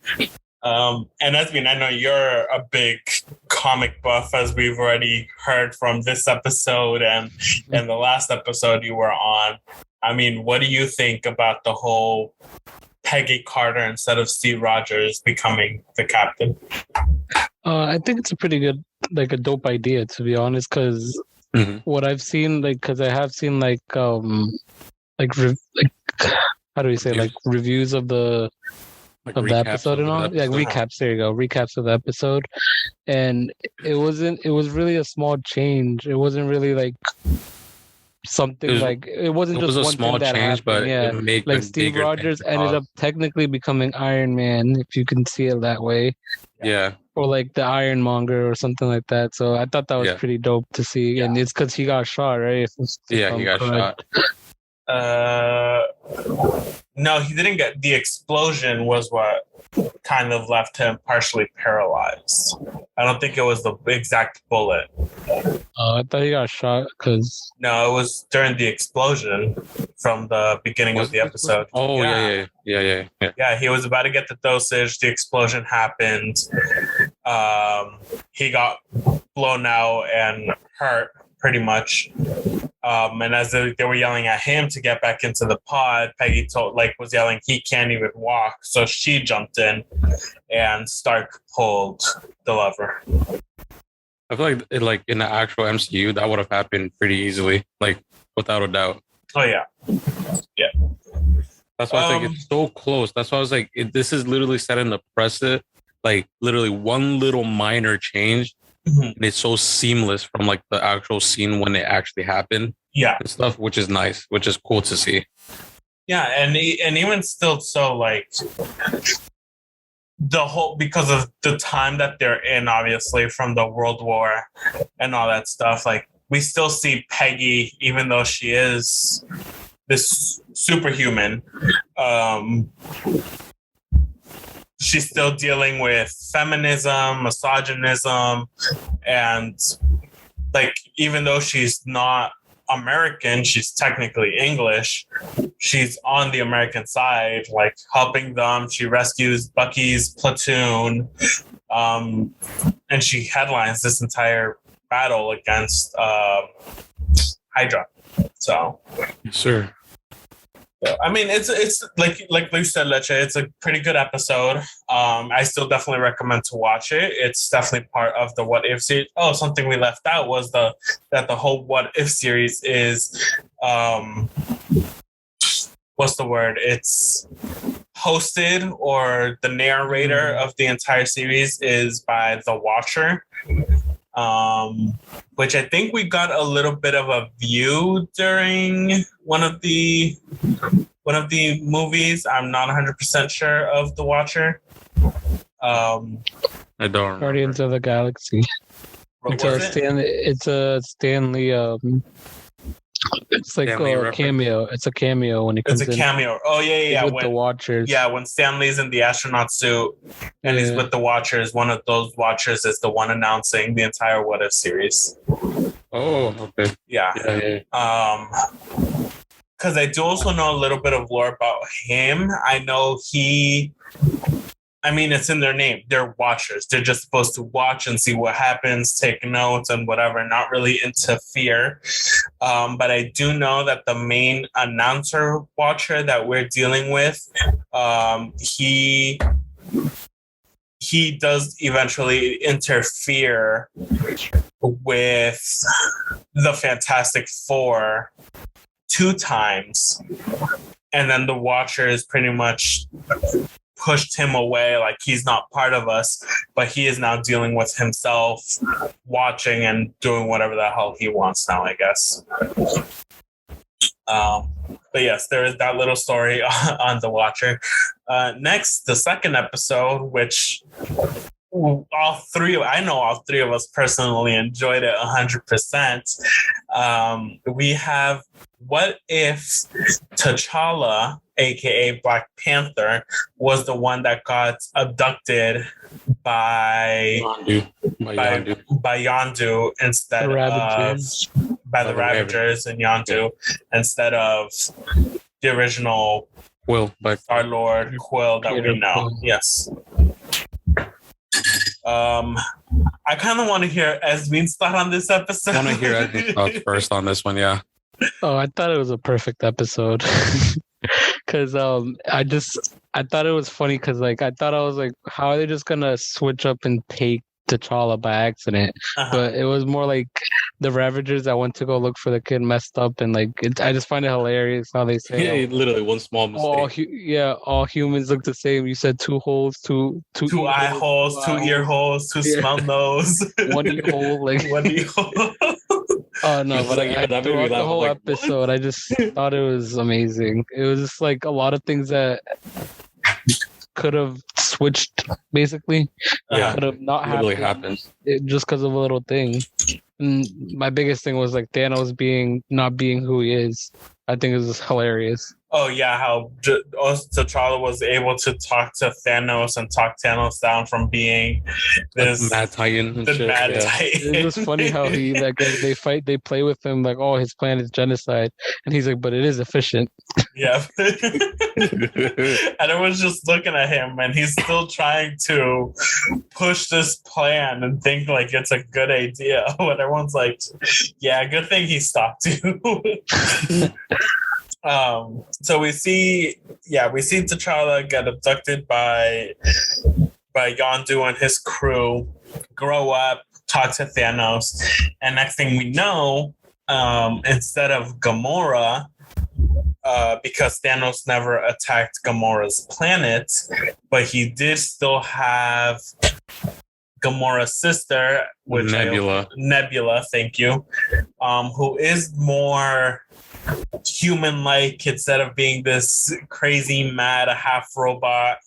And Esvin, I know you're a big comic buff, as we've already heard from this episode and the last episode you were on. I mean, what do you think about the whole Peggy Carter instead of Steve Rogers becoming the captain? I think it's a pretty good, like a dope idea, to be honest, because what I've seen, like, because I have seen like how do we say, like reviews of the the episode and all, yeah, recaps. There you go, recaps of the episode, and it was really a small change. It wasn't really like something it wasn't just a one small thing that change, happened. but yeah, it made like Steve Rogers ended up technically becoming Iron Man, if you can see it that way. Yeah. Or like the Ironmonger or something like that. So I thought that was pretty dope to see, and it's because he got shot, right? He got shot. No, he didn't get. The explosion was what kind of left him partially paralyzed. I don't think it was the exact bullet. I thought he got shot because... No, it was during the explosion from the beginning of the episode. Oh, yeah. Yeah, he was about to get the dosage. The explosion happened. He got blown out and hurt pretty much. And as they were yelling at him to get back into the pod, Peggy was yelling, he can't even walk. So she jumped in and Stark pulled the lever. I feel like in the actual MCU, that would have happened pretty easily, like without a doubt. Oh, yeah. Yeah. That's why I think it's so close. That's why I was like, this is literally setting the precedent, like literally one little minor change. And it's so seamless from like the actual scene when it actually happened. Yeah. And stuff, which is nice, which is cool to see. Yeah. And even still, so like the whole, because of the time that they're in, obviously from the World War and all that stuff, like we still see Peggy, even though she is this superhuman, she's still dealing with feminism, misogynism, and like even though she's not American, she's technically English. She's on the American side, like helping them. She rescues Bucky's platoon, and she headlines this entire battle against Hydra. So, sure. I mean, it's like we said, Leche, it's a pretty good episode. I still definitely recommend to watch it. It's definitely part of the What If series. Oh, something we left out was that the whole What If series is, what's the word? It's hosted, or the narrator of the entire series is by The Watcher. Which I think we got a little bit of a view during one of the movies. I'm not 100% sure of The Watcher. I don't. Guardians of the Galaxy. It's a Stanley. It's like a cameo. It's a cameo when he comes in. It's a cameo. Oh, yeah. With the Watchers. Yeah, when Stanley's in the astronaut suit and he's with the Watchers, one of those Watchers is the one announcing the entire What If series. Oh, okay. Yeah. Because I do also know a little bit of lore about him. I know it's in their name. They're Watchers. They're just supposed to watch and see what happens, take notes and whatever, not really interfere. But I do know that the main announcer Watcher that we're dealing with, he does eventually interfere with the Fantastic Four 2 times. And then the Watchers pretty much pushed him away, like he's not part of us, but he is now dealing with himself, watching and doing whatever the hell he wants now, I guess. But yes, there is that little story on The Watcher. Next, the second episode, which all three of us personally enjoyed it 100%. We have What If T'Challa, aka Black Panther, was the one that got abducted by by Yondu instead Ravagers. of by the Ravagers and Yondu instead of the original Quill, but Star-Lord Quill that we know. Quill. Yes. I kind of want to hear Esvin's thought on this episode. I want to hear Esvin's thoughts first on this one, yeah. Oh, I thought it was a perfect episode. Cause I thought it was funny because I thought I was like, how are they just gonna switch up and take T'Challa by accident? But it was more like the Ravagers that went to go look for the kid messed up, and I just find it hilarious how they say literally one small mistake. All humans look the same. You said two holes, two eye holes, two ear holes, two smell nose, one ear hole, one ear hole. Oh no! But throughout the whole episode, I just thought it was amazing. It was just like a lot of things that could have switched, basically. Could have not happened just because of a little thing. And my biggest thing was like Thanos not being who he is. I think it was hilarious. Oh yeah, how T'Challa was able to talk to Thanos and talk Thanos down from being this Mad Titan. Titan. It's just funny how they play with him like, oh, his plan is genocide, and he's like, but it is efficient. Yeah, and everyone's just looking at him, and he's still trying to push this plan and think like it's a good idea. When everyone's like, yeah, good thing he stopped you. So we see T'Challa get abducted by Yondu and his crew, grow up, talk to Thanos, and next thing we know, instead of Gamora, because Thanos never attacked Gamora's planet, but he did still have Gamora's sister, which Nebula, thank you, who is more human-like instead of being this crazy, mad, half robot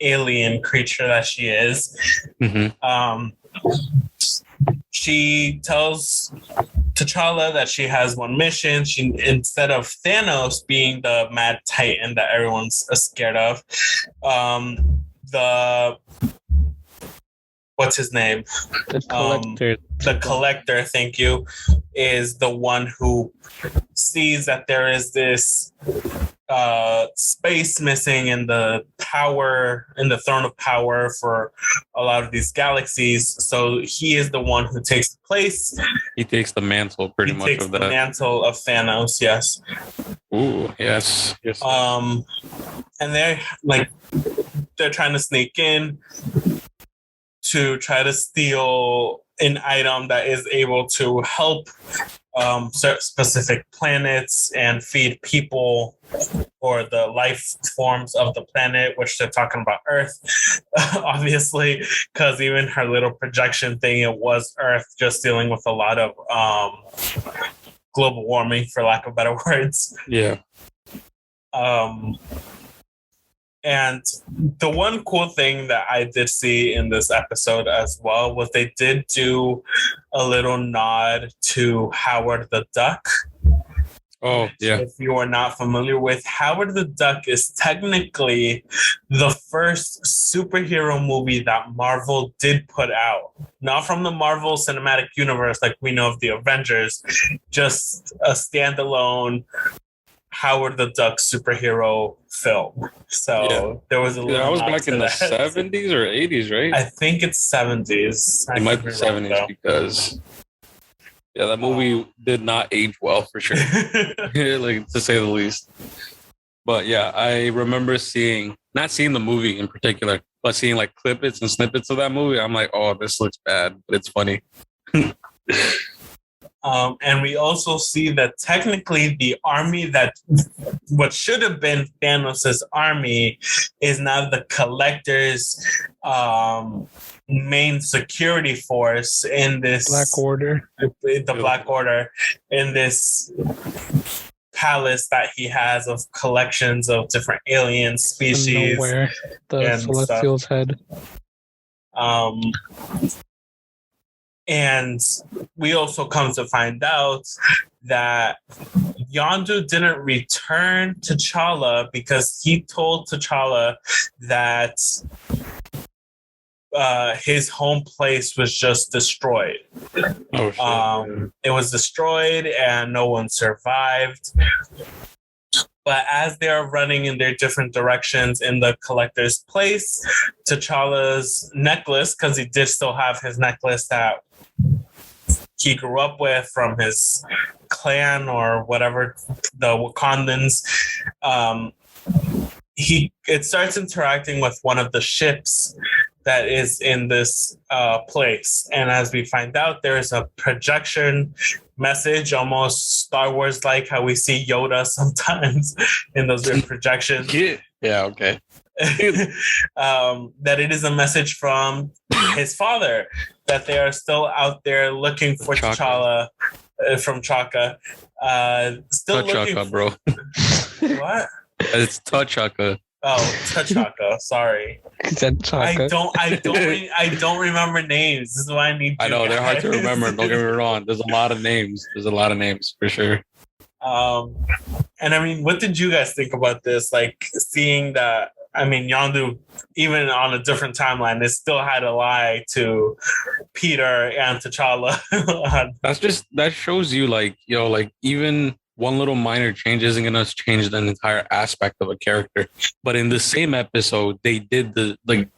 alien creature that she is. She tells T'Challa that she has one mission. She, instead of Thanos being the mad titan that everyone's scared of, what's his name? The Collector. The Collector, thank you, is the one who sees that there is this space missing in the throne of power for a lot of these galaxies. So he is the one who takes the place. He takes the mantle pretty much of that. The mantle of Thanos, yes. Ooh, yes. And they're trying to sneak in to try to steal an item that is able to help specific planets and feed people or the life forms of the planet, which they're talking about Earth, obviously, because even her little projection thing, it was Earth, just dealing with a lot of global warming, for lack of better words. Yeah. And the one cool thing that I did see in this episode as well was they did do a little nod to Howard the Duck. Oh, yeah. If you are not familiar with, Howard the Duck is technically the first superhero movie that Marvel did put out. Not from the Marvel Cinematic Universe like we know of the Avengers, just a standalone Howard the Duck superhero film. So there was a little. That was back in the 70s or 80s, right? I think it's 70s. It might be 70s because that movie did not age well for sure, like to say the least. But yeah, I remember not seeing the movie in particular, but seeing like clippets and snippets of that movie. I'm like, oh, this looks bad, but it's funny. And we also see that technically the army that what should have been Thanos' army is now the Collector's main security force in this Black Order. The Black Order in this palace that he has of collections of different alien species. The Celestial's head. And we also come to find out that Yondu didn't return T'Challa because he told T'Challa that his home place was just destroyed. Oh shit! It was destroyed and no one survived. But as they're running in their different directions in the collector's place, T'Challa's necklace, because he did still have his necklace that he grew up with from his clan or whatever, the Wakandans, it starts interacting with one of the ships that is in this place. And as we find out, there is a projection message, almost Star Wars like, how we see Yoda sometimes in those projections. Yeah, okay. That it is a message from his father, that they are still out there looking for T'Challa from Chaka. Still T'Chaka, bro. What? It's T'Chaka. Oh, T'Chaka. Sorry. I don't remember names. This is why I need. I know they're hard to remember. Don't get me wrong. There's a lot of names. For sure. And I mean, what did you guys think about this? Like seeing that. I mean, Yondu, even on a different timeline, they still had to lie to Peter and T'Challa. That shows you, like, like even one little minor change isn't going to change the entire aspect of a character. But in the same episode, they did they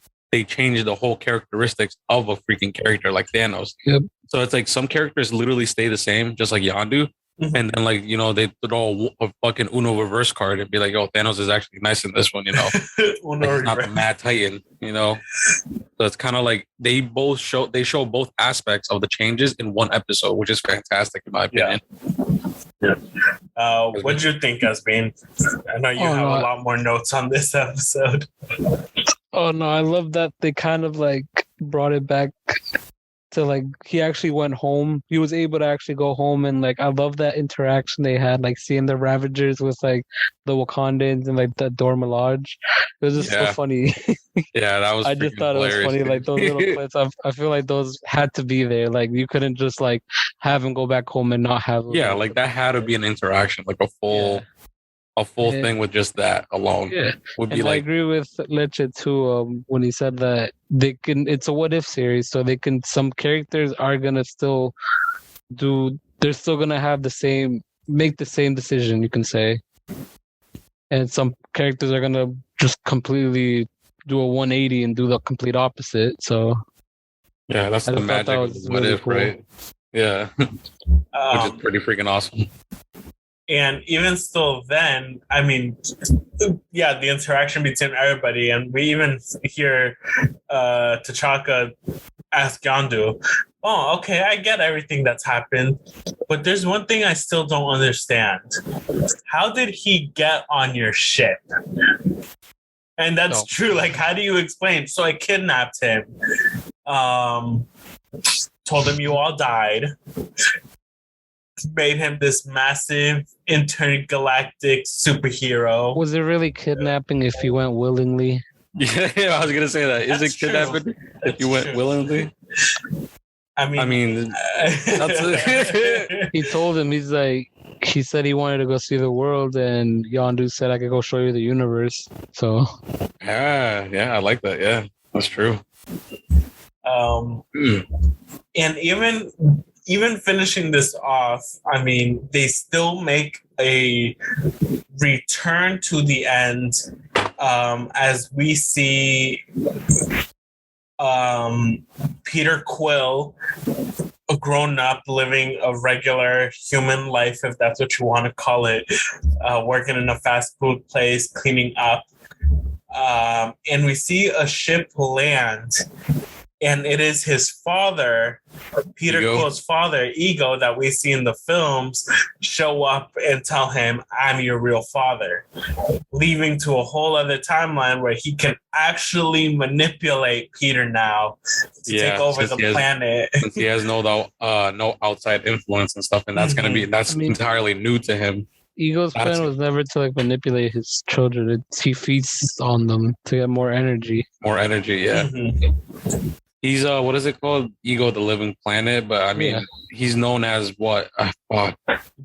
changed the whole characteristics of a freaking character, like Thanos. Yep. So it's like some characters literally stay the same, just like Yondu. Mm-hmm. And then, like, they throw a fucking Uno reverse card and be like, "Oh, Thanos is actually nice in this one," Uno like, not the Mad Titan, So it's kind of like they show both aspects of the changes in one episode, which is fantastic in my opinion. Yeah. What did you think, Esvin? I know you have a lot more notes on this episode. Oh no, I love that they kind of like brought it back to like he actually went home. He was able to actually go home, and like I love that interaction they had, like seeing the Ravagers with like the Wakandans and like the Dora Milaje. It was just so funny. Yeah, that was. I just thought it was funny, like those little clips. I feel like those had to be there. Like you couldn't just like have him go back home and not have. Yeah, like that had to be an interaction, like a full. A full thing with just that alone would be I agree with Leche too. When he said that they can, it's a what if series, so they can. Some characters are gonna still do. They're still gonna have make the same decision. You can say, and some characters are gonna just completely do a 180 and do the complete opposite. So, yeah, that's the magic of what really if, cool. Right? Yeah, which is pretty freaking awesome. And even still then, I mean, yeah, the interaction between everybody, and we even hear T'Chaka ask Yondu, "Oh, okay, I get everything that's happened, but there's one thing I still don't understand. How did he get on your ship?" And that's true. Like, how do you explain? So I kidnapped him, told him you all died, made him this massive intergalactic superhero. Was it really kidnapping if he went willingly? Yeah, I was gonna say that. Is it kidnapping if you went willingly? I mean, he told him, he said he wanted to go see the world, and Yondu said, "I could go show you the universe." So yeah, I like that. Yeah, that's true. And even finishing this off, I mean, they still make a return to the end as we see Peter Quill, a grown up, living a regular human life, if that's what you want to call it, working in a fast food place, cleaning up. And we see a ship land. And it is his father, Peter Quill's father, Ego, that we see in the films, show up and tell him, "I'm your real father," leading to a whole other timeline where he can actually manipulate Peter now to take over the planet. Since he has no outside influence and stuff, and that's entirely new to him. Ego's plan was never to like manipulate his children. He feasts on them to get more energy. More energy, yeah. Mm-hmm. He's what is it called? Ego, the living planet. But I mean, he's known as what?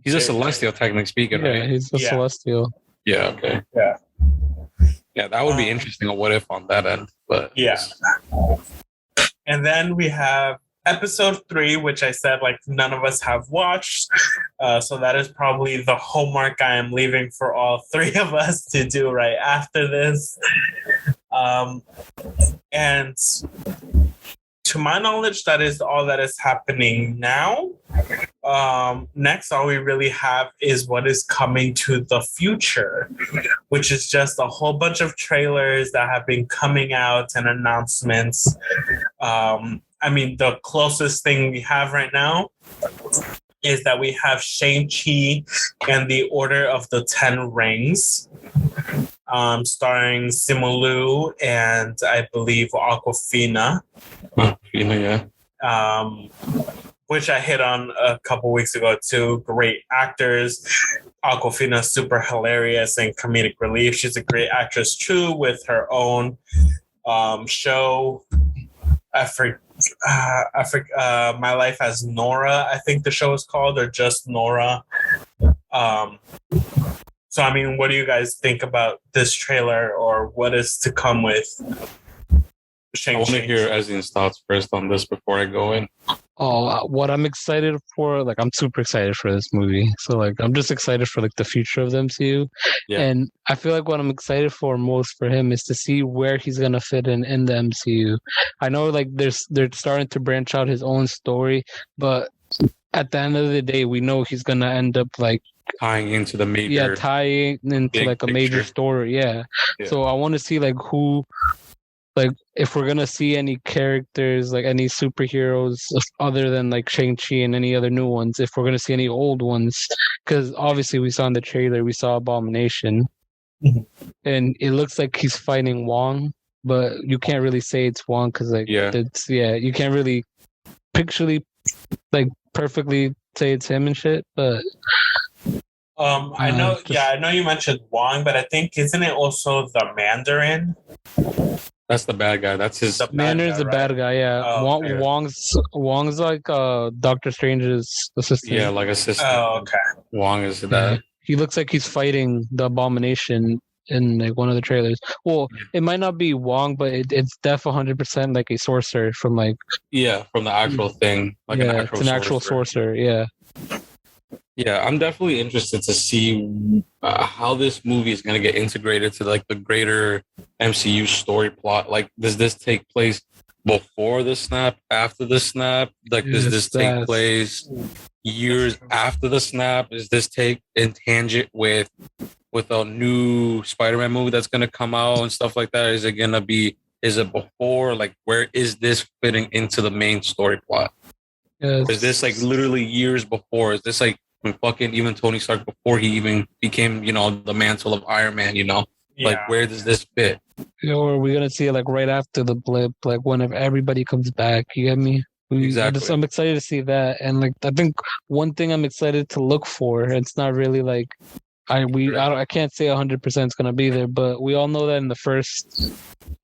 He's a celestial, technically speaking, right? Yeah, he's a celestial. Yeah. Okay. Yeah, that would be interesting. A what if on that end? But And then we have episode 3, which I said like none of us have watched. So that is probably the homework I am leaving for all 3 of us to do right after this. And to my knowledge, that is all that is happening now. Next, all we really have is what is coming to the future, which is just a whole bunch of trailers that have been coming out and announcements. I mean, the closest thing we have right now is that we have Shang-Chi and the Order of the Ten Rings, starring Simu Liu and I believe Aquafina. Yeah. Which I hit on a couple weeks ago too. Great actors. Aquafina super hilarious and comedic relief. She's a great actress too, with her own show. My Life as Nora, I think the show is called, or just Nora. So I mean, what do you guys think about this trailer, or what is to come with Shang-Chi? I want to hear Esvin's thoughts first on this before I go in. Oh, what I'm excited for, like, I'm super excited for this movie. So, like, I'm just excited for, like, the future of the MCU. Yeah. And I feel like what I'm excited for most for him is to see where he's going to fit in the MCU. I know, like, they're starting to branch out his own story, but at the end of the day, we know he's going to end up, like, tying into the major. Yeah, tying into, like, a major story. Yeah. So I want to see, like, who... Like, if we're gonna see any characters, like any superheroes other than like Shang-Chi and any other new ones, if we're gonna see any old ones, because obviously we saw in the trailer, we saw Abomination, and it looks like he's fighting Wong, but you can't really say it's Wong because like you can't really picturally like perfectly say it's him and shit, but. I know you mentioned Wong, but I think isn't it also the Mandarin? That's the bad guy. That's his. Mandarin's the bad guy. Yeah, okay. Wong's like Doctor Strange's assistant. Yeah, like assistant. Oh, okay. Wong is that. He looks like he's fighting the Abomination in like one of the trailers. Well, it might not be Wong, but it's def 100% like a sorcerer from like. Yeah, from the actual thing. Like it's an actual sorcerer. Yeah. Yeah, I'm definitely interested to see how this movie is going to get integrated to like the greater MCU story plot. Like, does this take place before the snap, after the snap? Like, does this take place years after the snap? Does this take in tangent with a new Spider-Man movie that's going to come out and stuff like that? Is it before? Like, where is this fitting into the main story plot? Is this like literally years before? Is this like when fucking even Tony Stark, before he even became, the mantle of Iron Man, like, where does this fit? Or are we gonna see it like right after the blip, like whenever everybody comes back? You get me? Exactly. I'm excited to see that, and like I think one thing I'm excited to look for. It's not really like I can't say 100% it's gonna be there, but we all know that in the first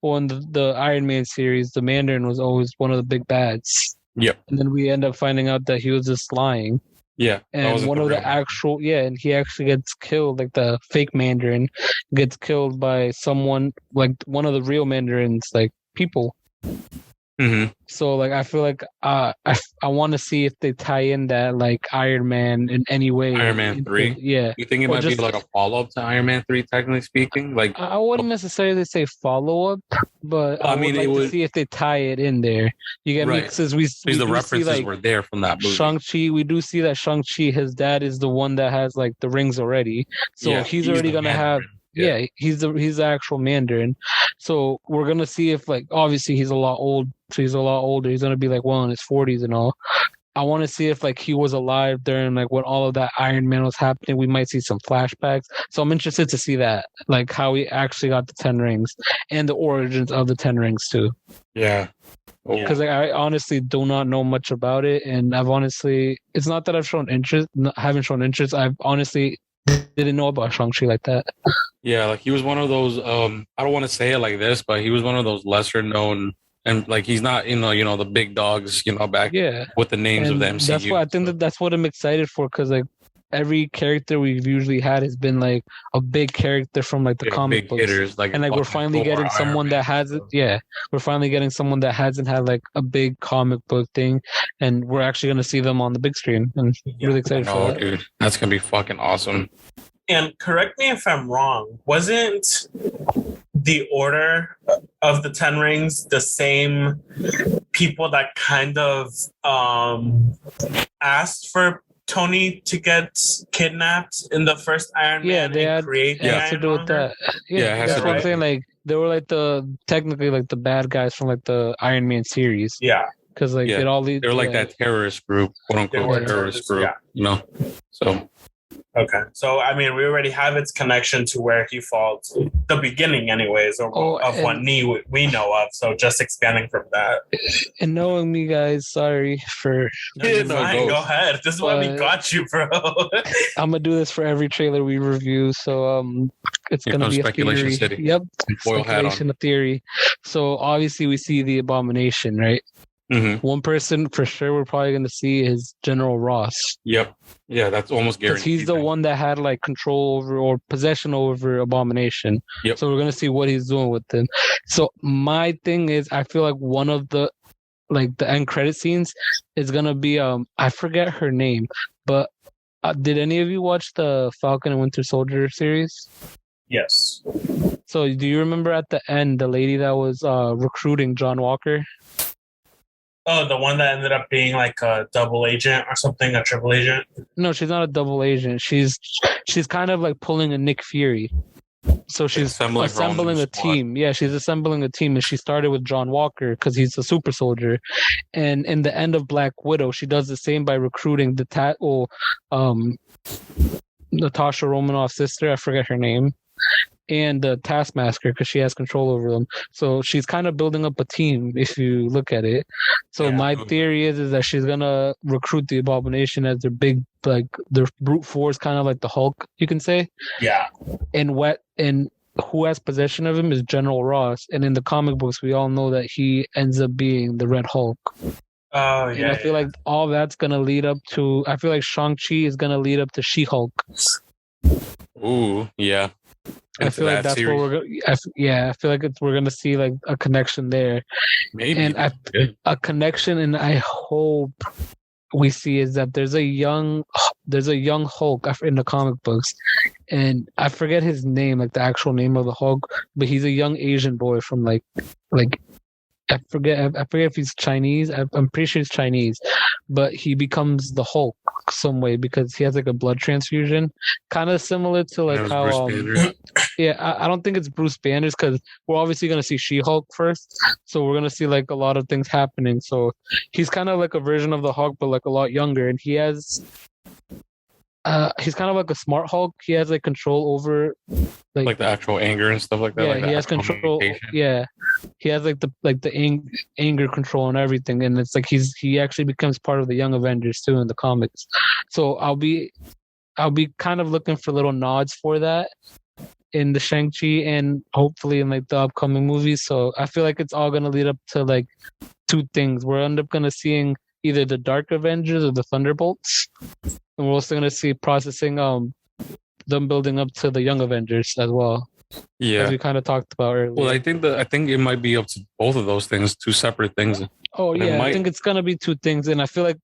one, the Iron Man series, the Mandarin was always one of the big bads. Yep. And then we end up finding out that he was just lying. Yeah. And one of the actual, and he actually gets killed, like the fake Mandarin gets killed by someone, like one of the real Mandarins, like people. Mm-hmm. So like I feel like I want to see if they tie in that like Iron Man in any way. Iron Man 3. Yeah. You think it might be like a follow up to Iron Man 3, technically speaking? Like, I wouldn't necessarily say follow up, but I would like to see if they tie it in there. You get me? Because the references were there from that movie. Shang-Chi, we do see that Shang-Chi, his dad is the one that has like the rings already, so he's already gonna have. Yeah, he's the actual Mandarin. So we're gonna see if like obviously he's a lot old, so he's a lot older. He's gonna be like well in his 40s and all. I want to see if like he was alive during like when all of that Iron Man was happening. We might see some flashbacks. So I'm interested to see that, like how he actually got the 10 rings and the origins of the 10 rings too. Yeah. Because I honestly do not know much about it, and it's not that I've haven't shown interest. I've honestly didn't know about Shang-Chi like that. Yeah, like he was one of those, I don't want to say it like this, but he was one of those lesser known, and like he's not, the big dogs, back with the names of the MCU. That's why I think that's what I'm excited for, because like every character we've usually had has been like a big character from like the comic big books. hitters, like, and like we're finally getting someone that hasn't. Yeah, we're finally getting someone that hasn't had like a big comic book thing, and we're actually gonna see them on the big screen. And really excited for that. Dude, that's gonna be fucking awesome. And correct me if I'm wrong, wasn't the Order of the Ten Rings the same people that kind of asked for Tony to get kidnapped in the first Iron Man? They had to do with that. That's what I'm saying. Like they were like technically like the bad guys from like the Iron Man series. Yeah, because like it all leads. They're like that terrorist group, quote unquote terrorist group. You know, so. Okay, so I mean, we already have its connection to where he falls, the beginning, anyways, of what we know of. So just expanding from that. And knowing me, guys, sorry for. Fine, go ahead. This is why we got you, bro. I'm gonna do this for every trailer we review, so it's gonna be a theory. City. Yep, speculation, a theory. So obviously, we see the Abomination, right? Mm-hmm. One person for sure we're probably going to see is General Ross. Yep. Yeah, that's almost guaranteed. Because he's the one that had like control over or possession over Abomination. Yep. So we're going to see what he's doing with him. So my thing is, I feel like one of the end credit scenes is going to be I forget her name, but did any of you watch the Falcon and Winter Soldier series? Yes. So do you remember at the end the lady that was recruiting John Walker? Oh, the one that ended up being like a double agent or something, a triple agent? No, she's not a double agent. She's kind of like pulling a Nick Fury. So she's assembling a team. Yeah, she's assembling a team, and she started with John Walker because he's a super soldier. And in the end of Black Widow, she does the same by recruiting Natasha Romanoff's sister. I forget her name. And the Taskmaster, because she has control over them. So she's kind of building up a team if you look at it. So my theory is that she's gonna recruit the Abomination as their big, like their brute force, kind of like the Hulk, you can say. Yeah. And who has possession of him is General Ross. And in the comic books, we all know that he ends up being the Red Hulk. Oh, yeah. And I feel like all that's gonna lead up to. I feel like Shang-Chi is gonna lead up to She-Hulk. Ooh, yeah. I feel like that's what we're going. I feel like we're going to see like a connection there, maybe, and a connection. And I hope we see is that there's a young Hulk in the comic books, and I forget his name, like the actual name of the Hulk, but he's a young Asian boy from like I forget if he's Chinese. I'm pretty sure he's Chinese, but he becomes the Hulk some way because he has like a blood transfusion, kind of similar to like how I don't think it's Bruce Banner because we're obviously gonna see She-Hulk first, so we're gonna see like a lot of things happening. So he's kind of like a version of the Hulk, but like a lot younger, and he has. He's kind of like a smart Hulk. He has like control over like the actual anger and stuff like that. Yeah, like he has control. Yeah, he has like the anger control and everything, and it's like he actually becomes part of the Young Avengers too in the comics. So I'll be kind of looking for little nods for that in the Shang-Chi and hopefully in like the upcoming movies. So I feel like it's all gonna lead up to like two things. We're end up gonna seeing either the Dark Avengers or the Thunderbolts. And we're also going to see processing them building up to the Young Avengers as well. Yeah. As we kind of talked about earlier. Well, I think it might be up to both of those things, two separate things. Oh, yeah. I think it's going to be two things. And I feel like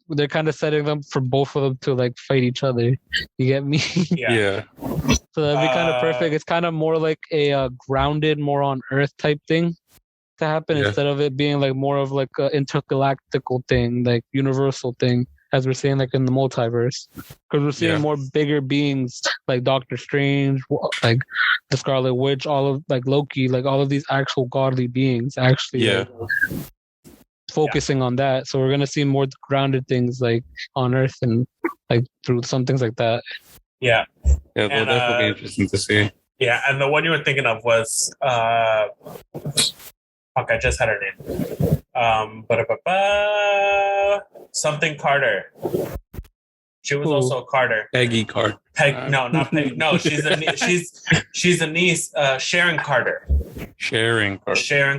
they're kind of setting them for both of them to like fight each other. You get me? Yeah. So that'd be kind of perfect. It's kind of more like a grounded, more on Earth type thing to happen instead of it being like more of like an intergalactical thing, like universal thing. As we're seeing, like in the multiverse, because we're seeing more bigger beings like Doctor Strange, like the Scarlet Witch, all of like Loki, like all of these actual godly beings actually focusing on that. So we're gonna see more grounded things like on Earth and like through some things like that. Yeah, that'll definitely be interesting to see. Yeah, and the one you were thinking of was fuck, I just had her name. Something Carter. She was also a Carter. Peggy Carter. No, not Peggy. No, she's a niece. Sharon Carter. Sharon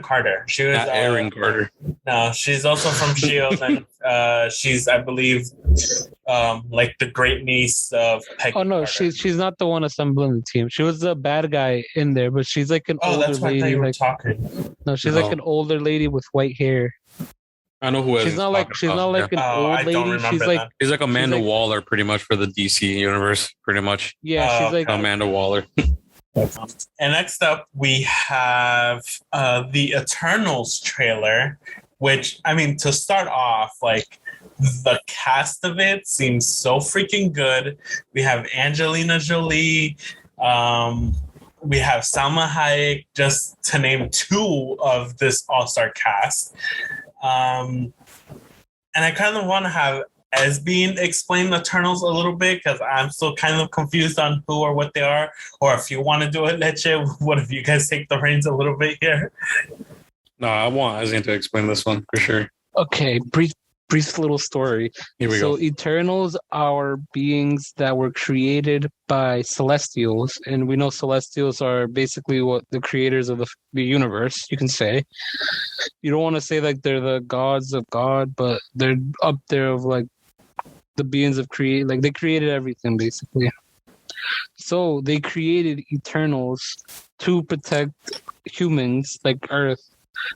Carter. She was not Aaron Carter. No, she's also from Shield, and she's, I believe, like the great niece of Peggy. Oh no, Carter. she's not the one assembling the team. She was the bad guy in there, but she's like an older that's why lady. I thought you were like talking. No, she's like an older lady with white hair. I know who. She's not like an old lady. She's like Amanda Waller, pretty much, for the DC universe, pretty much. Yeah, she's like Amanda Waller. And next up, we have the Eternals trailer, which, I mean, to start off, like, the cast of it seems so freaking good. We have Angelina Jolie. We have Salma Hayek, just to name two of this all-star cast. And I kind of want to have Esvin explain the Eternals a little bit, because I'm still kind of confused on who or what they are. Or if you want to do it, Leche, what if you guys take the reins a little bit here? No, I want Esvin to explain this one for sure. Okay, brief little story. Here we go. So Eternals are beings that were created by Celestials, and we know Celestials are basically what the creators of the universe, you can say. You don't want to say like they're the gods of God, but they're up there of like the beings of like they created everything basically. So they created Eternals to protect humans like Earth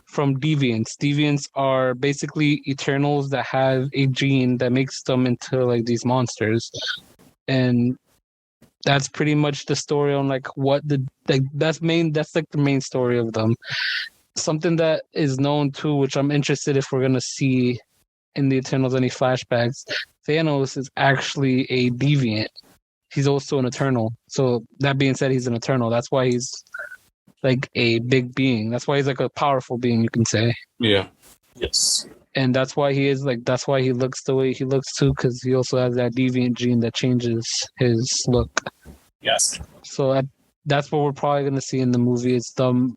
from deviants. Deviants are basically Eternals that have a gene that makes them into like these monsters, and that's pretty much the story on like what that's like the main story of them. Something that is known too, which I'm interested if we're gonna see in the Eternals any flashbacks. Thanos is actually a deviant. He's also an Eternal. So that being said, he's an Eternal. That's why he's like a big being. That's why he's like a powerful being, you can say. Yeah. Yes. And that's why he is like, that's why he looks the way he looks too, because he also has that deviant gene that changes his look. Yes. So that's what we're probably going to see in the movie. It's the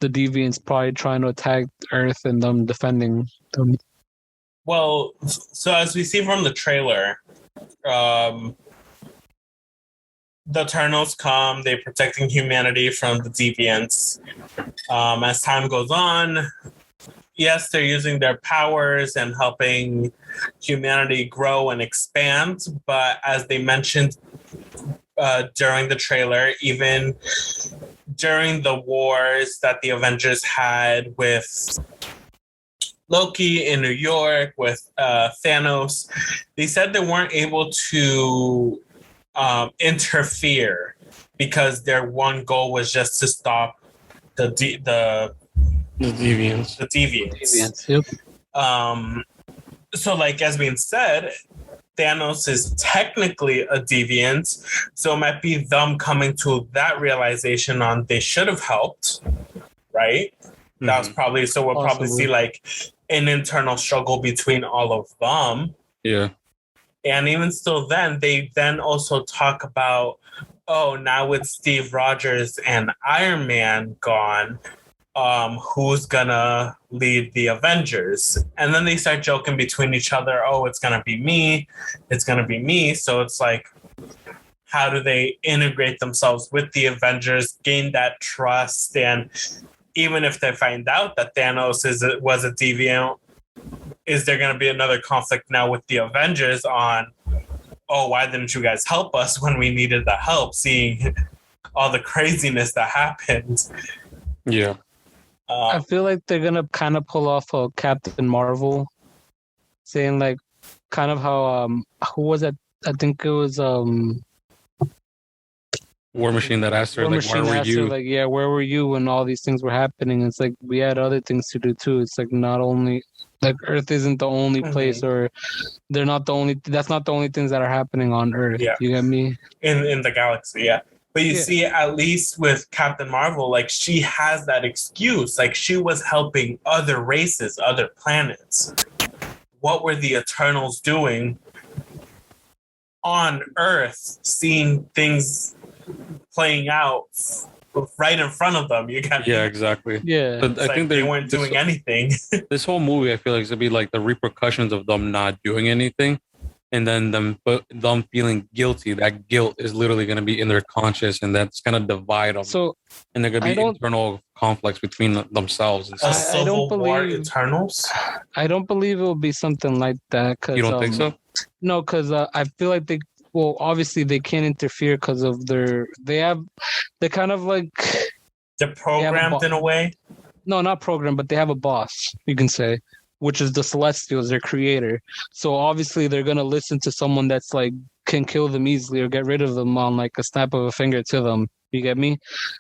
deviants probably trying to attack Earth and them defending them. Well, so as we see from the trailer, the Eternals come, they're protecting humanity from the deviants. As time goes on, yes, they're using their powers and helping humanity grow and expand, but as they mentioned during the trailer, even during the wars that the Avengers had with Loki in New York, with Thanos, they said they weren't able to interfere because their one goal was just to stop the deviants. The deviants. Yep. So, like as being said, Thanos is technically a deviant, so it might be them coming to that realization on they should have helped, right? Mm-hmm. That was probably so. We'll probably see like an internal struggle between all of them. Yeah. And even still then, they then also talk about, oh, now with Steve Rogers and Iron Man gone, who's gonna lead the Avengers? And then they start joking between each other, oh, it's gonna be me. So it's like, how do they integrate themselves with the Avengers, gain that trust? And even if they find out that Thanos was a deviant, is there going to be another conflict now with the Avengers on, oh, why didn't you guys help us when we needed the help, seeing all the craziness that happened? Yeah. I feel like they're going to kind of pull off a Captain Marvel, saying like kind of how, who was it? I think it was War Machine that asked her, like, where were you? Like, yeah, where were you when all these things were happening? It's like, we had other things to do too. It's like, not only, like, Earth isn't the only place, or they're not the only, that's not the only things that are happening on Earth. Yeah. You get me? In the galaxy, yeah. But you see, at least with Captain Marvel, like, she has that excuse. Like, she was helping other races, other planets. What were the Eternals doing on Earth, seeing things playing out right in front of them? You got exactly. Yeah, but I think they weren't doing anything. This whole movie, I feel like, is gonna be like the repercussions of them not doing anything. and then them feeling guilty. That guilt is literally going to be in their conscious, and that's going to divide them. So, and there going to be internal conflicts between themselves. And stuff. I don't believe War Eternals. I don't believe it will be something like that. Cause, you don't think so? No, because I feel like obviously they can't interfere because of they're kind of like they're programmed in a way. No, not programmed, but they have a boss, you can say, which is the Celestials, their creator. So obviously they're gonna listen to someone that's like can kill them easily or get rid of them on like a snap of a finger to them. You get me?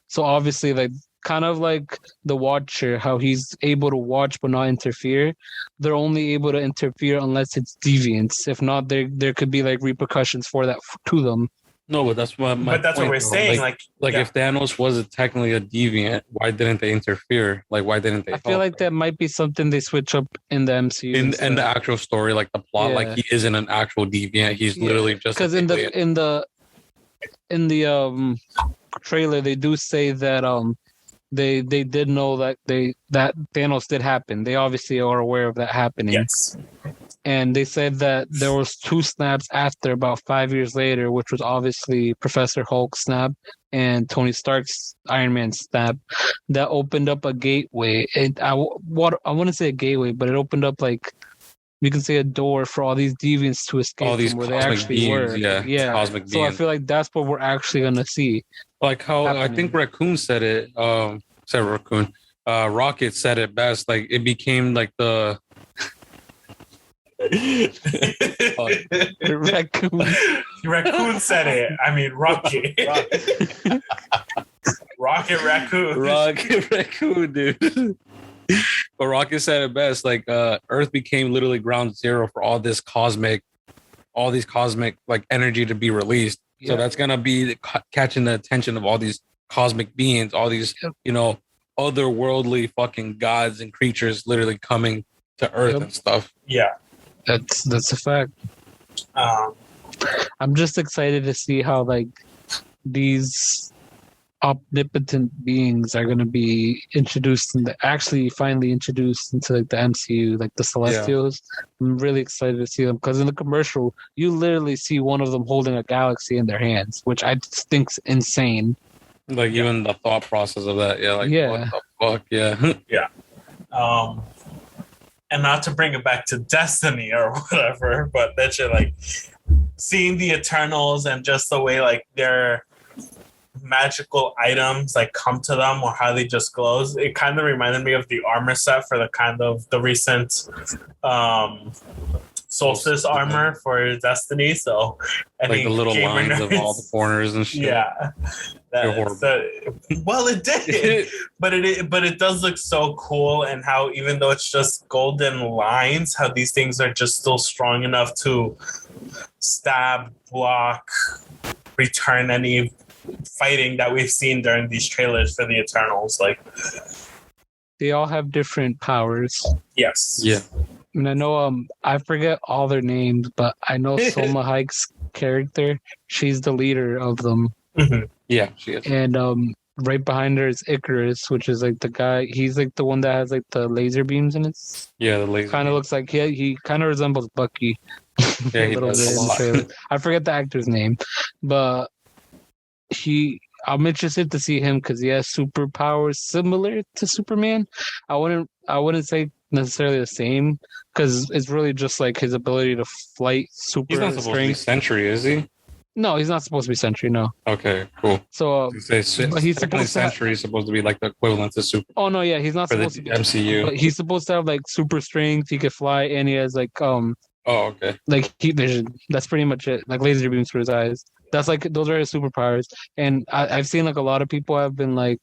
So obviously, like kind of like the Watcher, how he's able to watch but not interfere. They're only able to interfere unless it's deviants. If not, there could be like repercussions for that to them. No, but that's what what we're saying. Like if Thanos wasn't technically a deviant, why didn't they interfere? Like, why didn't they? I feel like that might be something they switch up in the MCU. In the actual story, like the plot, like he isn't an actual deviant. He's literally just because in the trailer they do say that they did know that that Thanos did happen. They obviously are aware of that happening. Yes. And they said that there was 2 snaps after about 5 years later, which was obviously Professor Hulk's snap and Tony Stark's Iron Man snap, that opened up a gateway. And I want to say a gateway, but it opened up like you can say a door for all these deviants to escape all these from where cosmic they actually beings, were. Yeah, cosmic so beings. I feel like that's what we're actually gonna see. Like how happening. I think Raccoon said it. Said Raccoon. Rocket said it best. Like it became like the Raccoon said it. I mean, Rocket. Rocket Raccoon. Rocket Raccoon, dude. But Rocket said it best. Like Earth became literally ground zero for all these cosmic like energy to be released. So that's gonna be catching the attention of all these cosmic beings, all these otherworldly fucking gods and creatures literally coming to Earth and stuff. Yeah. That's a fact. I'm just excited to see how like these omnipotent beings are going to be introduced finally introduced into like the MCU, like the Celestials. I'm really excited to see them because in the commercial you literally see one of them holding a galaxy in their hands, which I think's insane. Like even the thought process of that, what the fuck, and not to bring it back to Destiny or whatever, but that you're like seeing the Eternals and just the way like their magical items like come to them or how they just glows. It kind of reminded me of the armor set for the recent Solstice armor for Destiny. So like the little lines of all the corners and shit. Yeah. Well, it did, but it does look so cool, and how even though it's just golden lines, how these things are just still strong enough to stab, block, return any fighting that we've seen during these trailers for the Eternals. Like they all have different powers. Yes. Yeah. And I know I forget all their names, but I know Salma Hayek's character. She's the leader of them. Mm-hmm. Yeah, she is. And right behind her is Icarus, which is like the guy. He's like the one that has like the laser beams in it. Yeah, the laser. Kind of looks like he kind of resembles Bucky. Yeah, he does a lot. I forget the actor's name, but I'm interested to see him because he has superpowers similar to Superman. I wouldn't say necessarily the same because it's really just like his ability to flight super. He's not supposed to be Sentry, is he? No, he's not supposed to be Sentry. No. Okay, cool. So he's supposed Sentry is supposed to be like the equivalent to Super. Oh no, yeah, he's not supposed to be MCU. But he's supposed to have like super strength. He could fly, and he has like Oh, okay. Like heat vision. That's pretty much it. Like laser beams for his eyes. That's like those are his superpowers. And I've seen like a lot of people have been like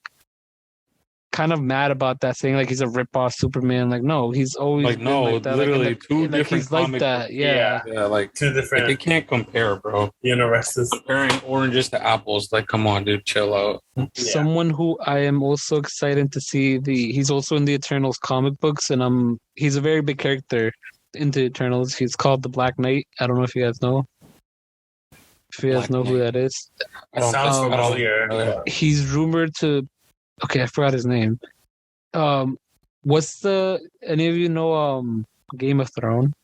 kind of mad about that, saying like he's a rip-off Superman. Like no, he's always like no, like that. literally like, two different he's like that. Yeah, like two different. Like, they can't compare, bro. Universes. Comparing oranges to apples, like come on, dude, chill out. Someone who I am also excited to see he's also in the Eternals comic books, and he's a very big character in the Eternals. He's called the Black Knight. I don't know if you guys know. If you guys know who that is. Sounds familiar. He's rumored to. Okay, I forgot his name. What's any of you know Game of Thrones?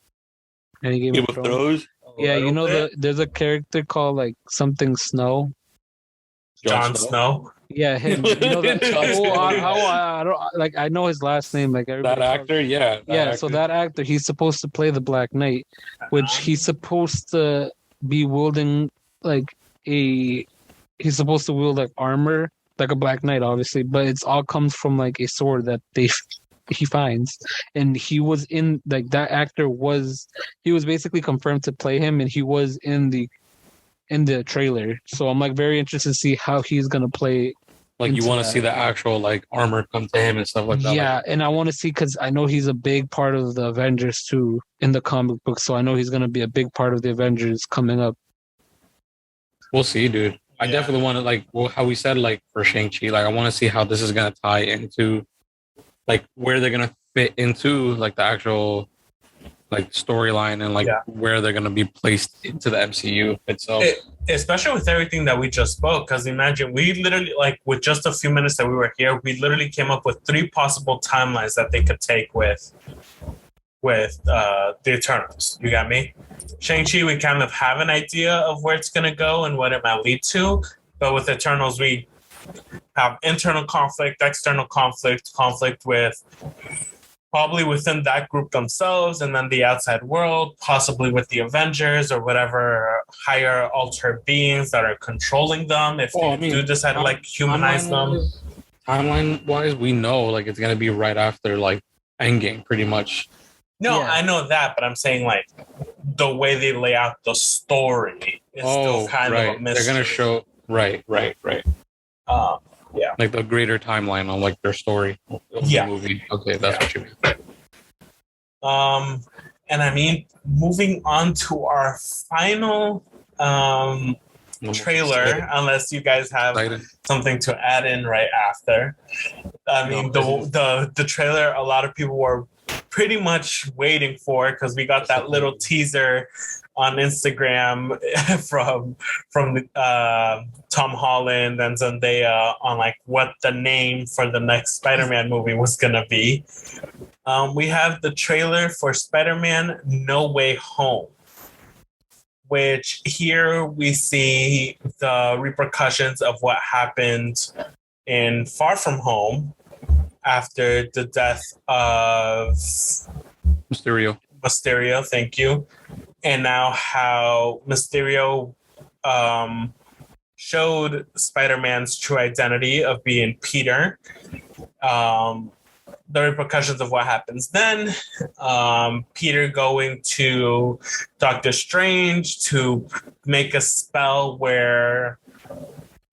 Any Game of Thrones? Yeah, you know there's a character called like something Snow. Jon Snow. Yeah, him. You know that. I don't like. I know his last name. Like everybody. That actor, yeah. Yeah. So that actor, he's supposed to play the Black Knight, which he's supposed to be wielding like a. He's supposed to wield like armor, like a Black Knight, obviously, but it's all comes from like a sword that he finds, and he was in like that actor was he was basically confirmed to play him, and he was in the trailer. So I'm like very interested to see how he's gonna play. Like you want to see the actual like armor come to him and stuff like that. Yeah, and I want to see because I know he's a big part of the Avengers too in the comic book. So I know he's gonna be a big part of the Avengers coming up. We'll see, dude. I definitely want to like how we said like for Shang-Chi. Like I want to see how this is gonna tie into like where they're gonna fit into like the actual like storyline and like where they're gonna be placed into the MCU itself. Especially with everything that we just spoke, because imagine we literally like with just a few minutes that we were here, we literally came up with 3 possible timelines that they could take with the Eternals. You got me? Shang-Chi, we kind of have an idea of where it's gonna go and what it might lead to, but with Eternals, we have internal conflict, external conflict with probably within that group themselves, and then the outside world, possibly with the Avengers or whatever higher altered beings that are controlling them. If they do decide to like humanize them. Timeline wise, we know like it's gonna be right after like Endgame, pretty much. No, I know that, but I'm saying like the way they lay out the story is still kind of a mystery. They're gonna show right. Yeah, like the greater timeline on like their story of the movie. Okay, that's what you mean. And I mean, moving on to our final trailer, unless you guys have something to add in right after. I mean, the trailer, a lot of people were pretty much waiting for it because we got that little teaser on Instagram from Tom Holland and Zendaya on like what the name for the next Spider-Man movie was gonna be. We have the trailer for Spider-Man No Way Home, which here we see the repercussions of what happened in Far From Home after the death of Mysterio, thank you. And now how Mysterio showed Spider-Man's true identity of being Peter. The repercussions of what happens then. Peter going to Doctor Strange to make a spell where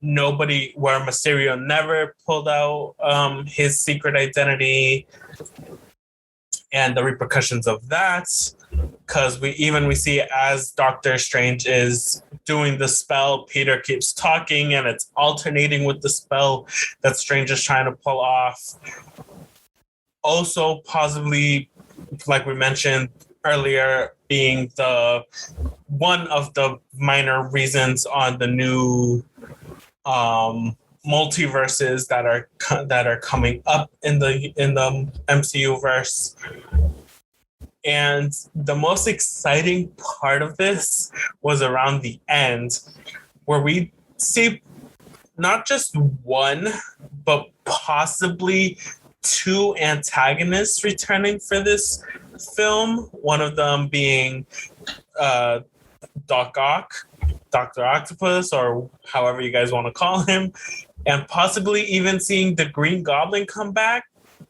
Mysterio never pulled out his secret identity, and the repercussions of that. Because we see as Doctor Strange is doing the spell, Peter keeps talking and it's alternating with the spell that Strange is trying to pull off. Also, possibly, like we mentioned earlier, being the one of the minor reasons on the new multiverses that are coming up in the MCU verse. And the most exciting part of this was around the end, where we see not just one, but possibly 2 antagonists returning for this film. One of them being Doc Ock, Dr. Octopus, or however you guys want to call him, and possibly even seeing the Green Goblin come back,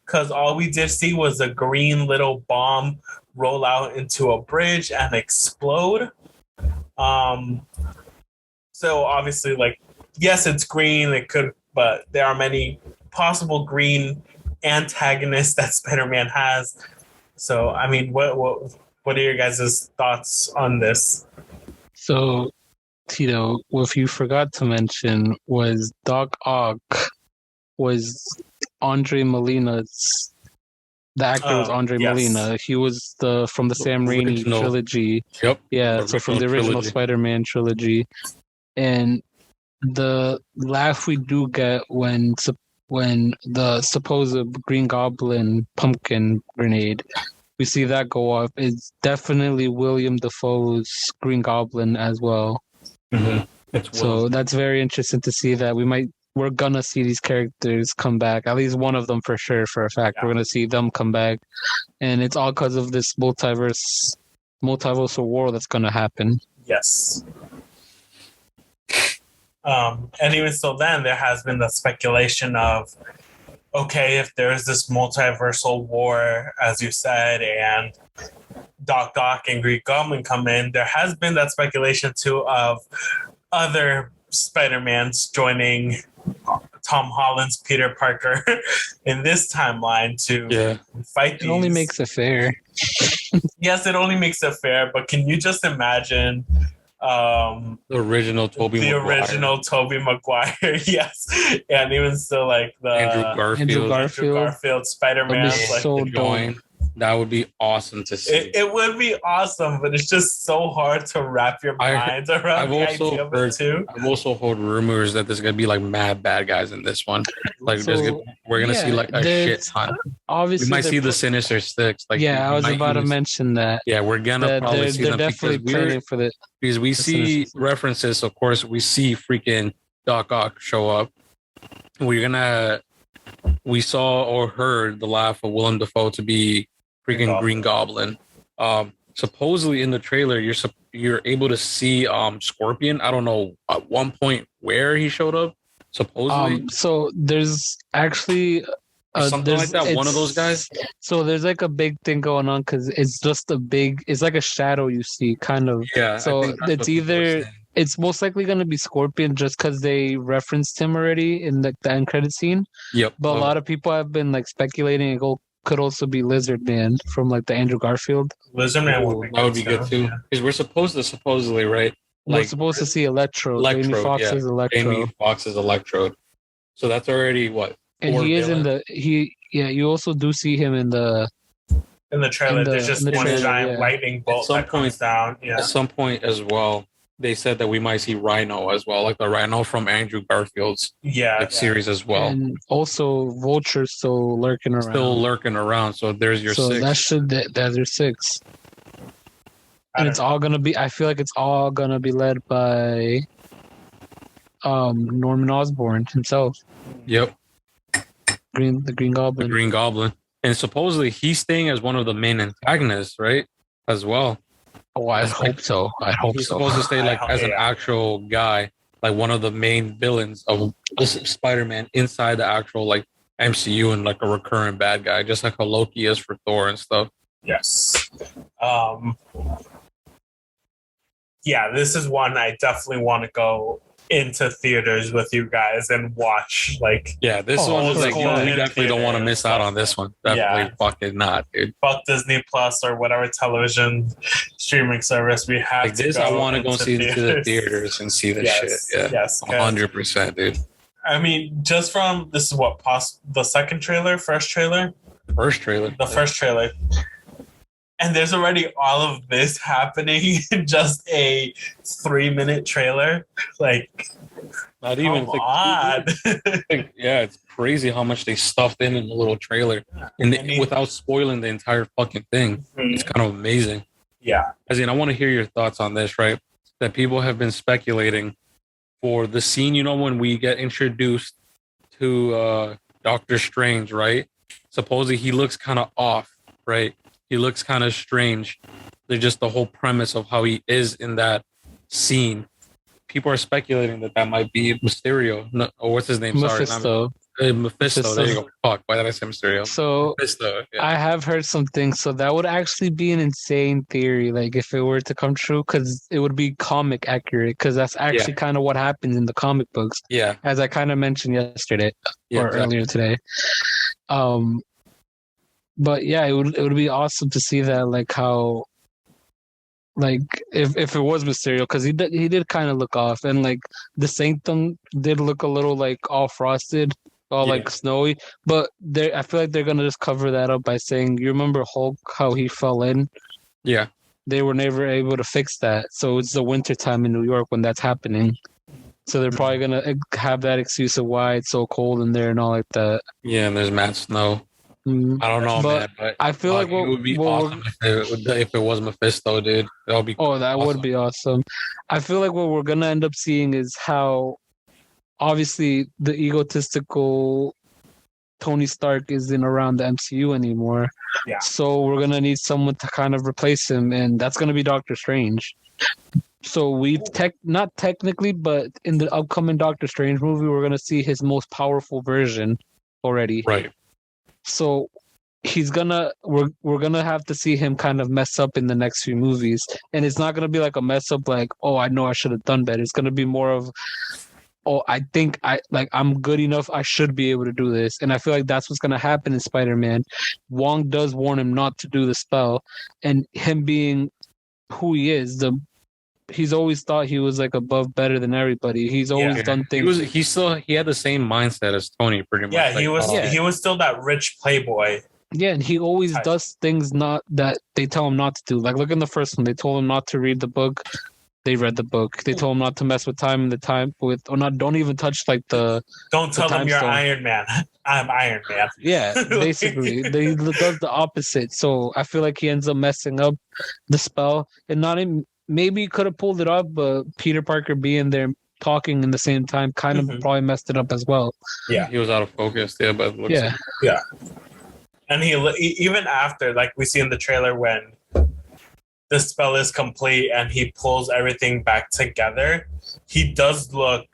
because all we did see was a green little bomb roll out into a bridge and explode. So obviously, like, yes, it's green. But there are many possible green antagonists that Spider-Man has. So, I mean, what are your guys' thoughts on this? So, Tito, what you forgot to mention was Doc Ock was Andre Molina's. The actor was Andre Molina. He was from the Sam Raimi trilogy. Yep. Yeah, so from the original Spider-Man trilogy. And the laugh we do get when the supposed Green Goblin pumpkin grenade we see that go up. It's definitely William Dafoe's Green Goblin as well. So that's very interesting to see that we're gonna see these characters come back. At least one of them for sure, for a fact. Yeah. We're gonna see them come back, and it's all because of this multiversal war that's gonna happen. Yes. And even so, then there has been the speculation of, okay, if there's this multiversal war, as you said, and Doc Ock and Green Goblin come in, there has been that speculation too of other Spider-Mans joining Tom Holland's Peter Parker in this timeline to fight these. It only makes it fair. Yes, it only makes it fair, but can you just imagine the original Tobey Maguire, yes, and even still like the Andrew Garfield Spider-Man, like so dope. That would be awesome to see. It would be awesome, but it's just so hard to wrap your mind around the idea of it too. I've also heard rumors that there's gonna be like mad bad guys in this one. Like we're gonna see like a shit ton. Obviously, we might see the Sinister Six. Like I was about to mention that. Yeah, we're gonna probably see them because we see references. Of course, we see freaking Doc Ock show up. We saw or heard the laugh of Willem Dafoe to be freaking Green Goblin. Supposedly in the trailer, you're able to see Scorpion. I don't know at one point where he showed up. Supposedly, so there's actually something like that. One of those guys. So there's like a big thing going on because it's just it's like a shadow you see, kind of. Yeah. So it's most likely going to be Scorpion just because they referenced him already in the end credit scene. Yep. But a lot of people have been like speculating it could also be Lizard Man from like the Andrew Garfield. Lizard Man would be good too. Because we're supposedly, right? We're supposed to see Electrode. Jamie Foxx's Electrode. Jamie Foxx's Electrode. So that's already what? And he is villains? You also do see him in the trailer. There's just one giant lightning bolt that comes down. Yeah. At some point as well, they said that we might see Rhino as well, like the Rhino from Andrew Garfield's series as well. And also Vulture's still lurking around. So there's your six. That's your six. And it's all gonna be. I feel like it's all gonna be led by Norman Osborn himself. Yep. The Green Goblin. The Green Goblin. And supposedly he's staying as one of the main antagonists, right? As well. Oh, I hope so. He's supposed to stay like as an actual guy, like one of the main villains of Spider-Man inside the actual like MCU and like a recurring bad guy, just like how Loki is for Thor and stuff. Yes. Yeah, this is one I definitely want to go into theaters with you guys and watch. Like, this one is like, we definitely don't want to miss out on this one. Definitely fucking not, dude. Fuck Disney Plus or whatever television streaming service we have. Like this, I want to go see to the theaters and see this shit. Yeah, yes, 100%, dude. I mean, just from this is the second trailer, first trailer, the first trailer. And there's already all of this happening in just a 3-minute trailer. Like, not even. Come on. It's crazy how much they stuffed in a little trailer, without spoiling the entire fucking thing. Mm-hmm. It's kind of amazing. Yeah. I want to hear your thoughts on this, right? That people have been speculating for the scene, when we get introduced to Doctor Strange, right? Supposedly he looks kind of off, right? He looks kind of strange. They're just the whole premise of how he is in that scene. People are speculating that might be Mysterio. No, or what's his name? Mephisto. Mephisto. There you go. Fuck. Why did I say Mysterio? So Mephisto. Yeah. I have heard some things. So that would actually be an insane theory. Like if it were to come true, because it would be comic accurate. Because that's actually kind of what happens in the comic books. Yeah. As I kind of mentioned yesterday earlier today. But yeah, it would be awesome to see that, like how, like if it was Mysterio, because he did kind of look off, and like the Sanctum did look a little like all frosted, all like snowy. But I feel like they're gonna just cover that up by saying, you remember Hulk, how he fell in? Yeah, they were never able to fix that, so it's the winter time in New York when that's happening. So they're probably gonna have that excuse of why it's so cold in there and all like that. Yeah, and there's mad snow. I don't know, man. But I feel like it would be awesome if it was Mephisto, dude. That would be. That would be awesome. I feel like what we're gonna end up seeing is how, obviously, the egotistical Tony Stark isn't around the MCU anymore. Yeah. So we're gonna need someone to kind of replace him, and that's gonna be Doctor Strange. So not technically, but in the upcoming Doctor Strange movie, we're gonna see his most powerful version already. Right. So we're gonna have to see him kind of mess up in the next few movies, and it's not gonna be like a mess up like, oh, I know I should have done better. It's gonna be more of, oh, I think I'm good enough. I should be able to do this. And I feel like that's what's going to happen in Spider-Man. Wong does warn him not to do the spell. And him being who he is, he's always thought he was like above, better than everybody. He's always done things. He had the same mindset as Tony, pretty much. Yeah, he was still that rich playboy. Yeah, and he always does things not that they tell him not to do. Like, look in the first one. They told him not to read the book. They read the book. They told him not to mess with time and the time with, or not. Don't even touch like the. Don't tell them you're Iron Man. I'm Iron Man. Yeah, basically, they does the opposite. So I feel like he ends up messing up the spell, and not even, maybe he could have pulled it off, but Peter Parker being there talking in the same time kind of probably messed it up as well. Yeah, he was out of focus. Yeah, but yeah. And he even after, like we see in the trailer, when the spell is complete and he pulls everything back together, he does look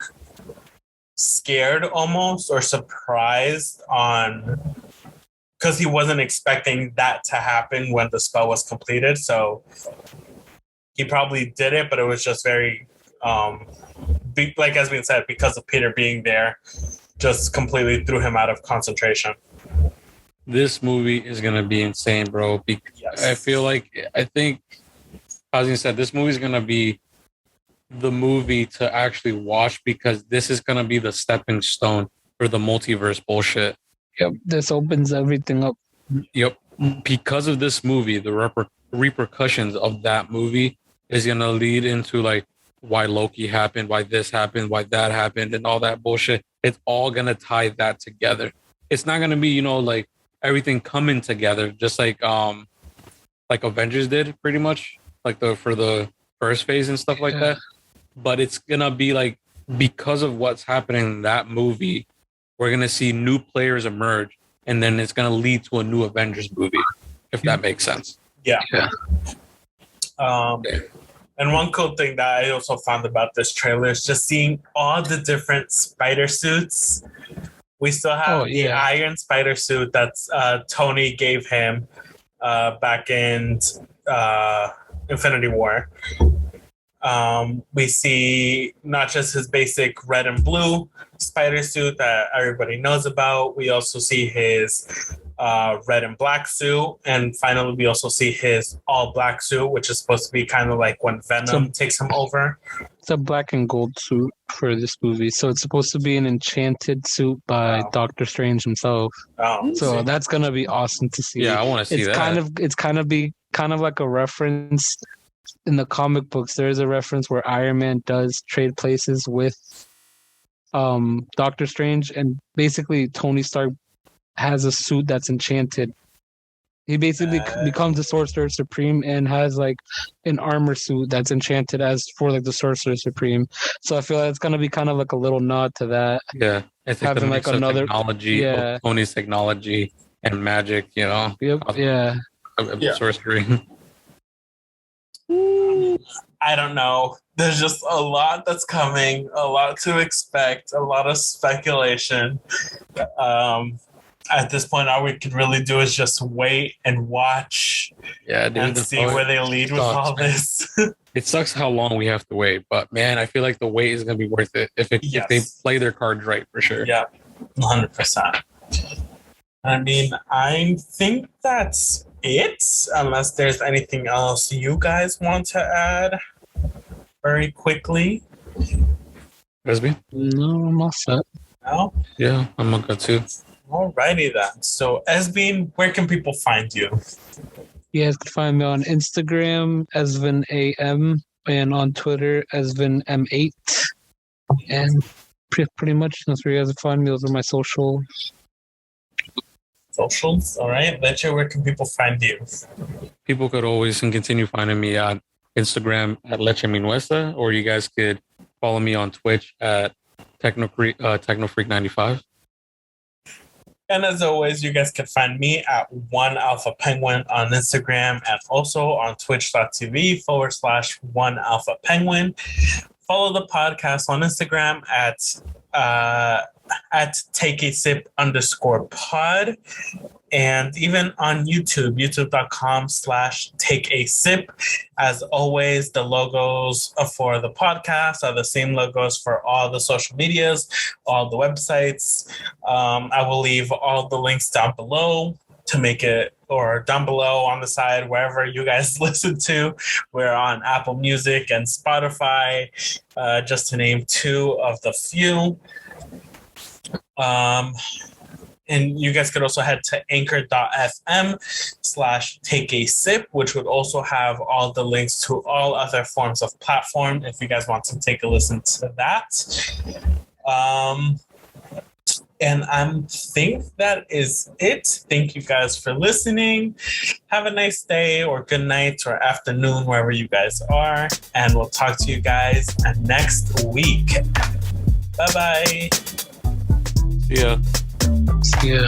scared almost, or surprised, because he wasn't expecting that to happen when the spell was completed. So he probably did it, but it was just very, like as we said, because of Peter being there, just completely threw him out of concentration. This movie is going to be insane, bro. I think, as you said, this movie is going to be the movie to actually watch, because this is going to be the stepping stone for the multiverse bullshit. Yep, this opens everything up. Yep. Because of this movie, the repercussions of that movie is going to lead into like why Loki happened, why this happened, why that happened, and all that bullshit. It's all going to tie that together. It's not going to be, like everything coming together, just like Avengers did, pretty much, like for the first phase and stuff like that. But it's gonna be like, because of what's happening in that movie, we're gonna see new players emerge, and then it's gonna lead to a new Avengers movie, if that makes sense. Yeah. And one cool thing that I also found about this trailer is just seeing all the different spider suits. We still have the Iron Spider suit that's Tony gave him back in Infinity War. We see not just his basic red and blue spider suit that everybody knows about. We also see his red and black suit. And finally, we also see his all black suit, which is supposed to be kind of like when Venom takes him over. It's a black and gold suit for this movie. So it's supposed to be an enchanted suit by Doctor Strange himself. So that's going to be awesome to see. Yeah, I want to see that. It's kind of like a reference in the comic books. There is a reference where Iron Man does trade places with Doctor Strange, and basically Tony Stark has a suit that's enchanted. He basically becomes the Sorcerer Supreme and has like an armor suit that's enchanted as for like the Sorcerer Supreme. So I feel like it's gonna be kind of like a little nod to that. Yeah, it's having like another technology, Tony's technology and magic. Yep. Sorcery. I don't know. There's just a lot that's coming, a lot to expect, a lot of speculation. At this point, all we can really do is just wait and watch and see where they lead with all this. It sucks how long we have to wait, but man, I feel like the wait is going to be worth it if they play their cards right, for sure. Yeah, 100%. I mean, I think that's it, unless there's anything else you guys want to add very quickly. Esvin? No, I'm all set. No? Yeah, I'm all good too. Alrighty then. So, Esvin, where can people find you? You guys can find me on Instagram, EsvinAM, and on Twitter, EsvinM8. And pretty much that's where you guys can find me. Those are my social. socials. All right, Leche, where can people find you? People could always and continue finding me at Instagram at Leche Minuesta, or you guys could follow me on Twitch at TechnoFreak95. And as always, you guys can find me at One Alpha Penguin on Instagram and also on twitch.tv/One Alpha Penguin. Follow the podcast on Instagram at takeasip_pod, and even on youtube.com/takeasip. As always, the logos for the podcast are the same logos for all the social medias, all the websites. I will leave all the links down below to make it, or down below on the side, wherever you guys listen to. We're on Apple Music and Spotify, just to name two of the few. And you guys could also head to anchor.fm/takeasip, which would also have all the links to all other forms of platform if you guys want to take a listen to that. And I think that is it. Thank you guys for listening. Have a nice day or good night or afternoon, wherever you guys are. And we'll talk to you guys next week. Bye-bye. See ya. Yeah.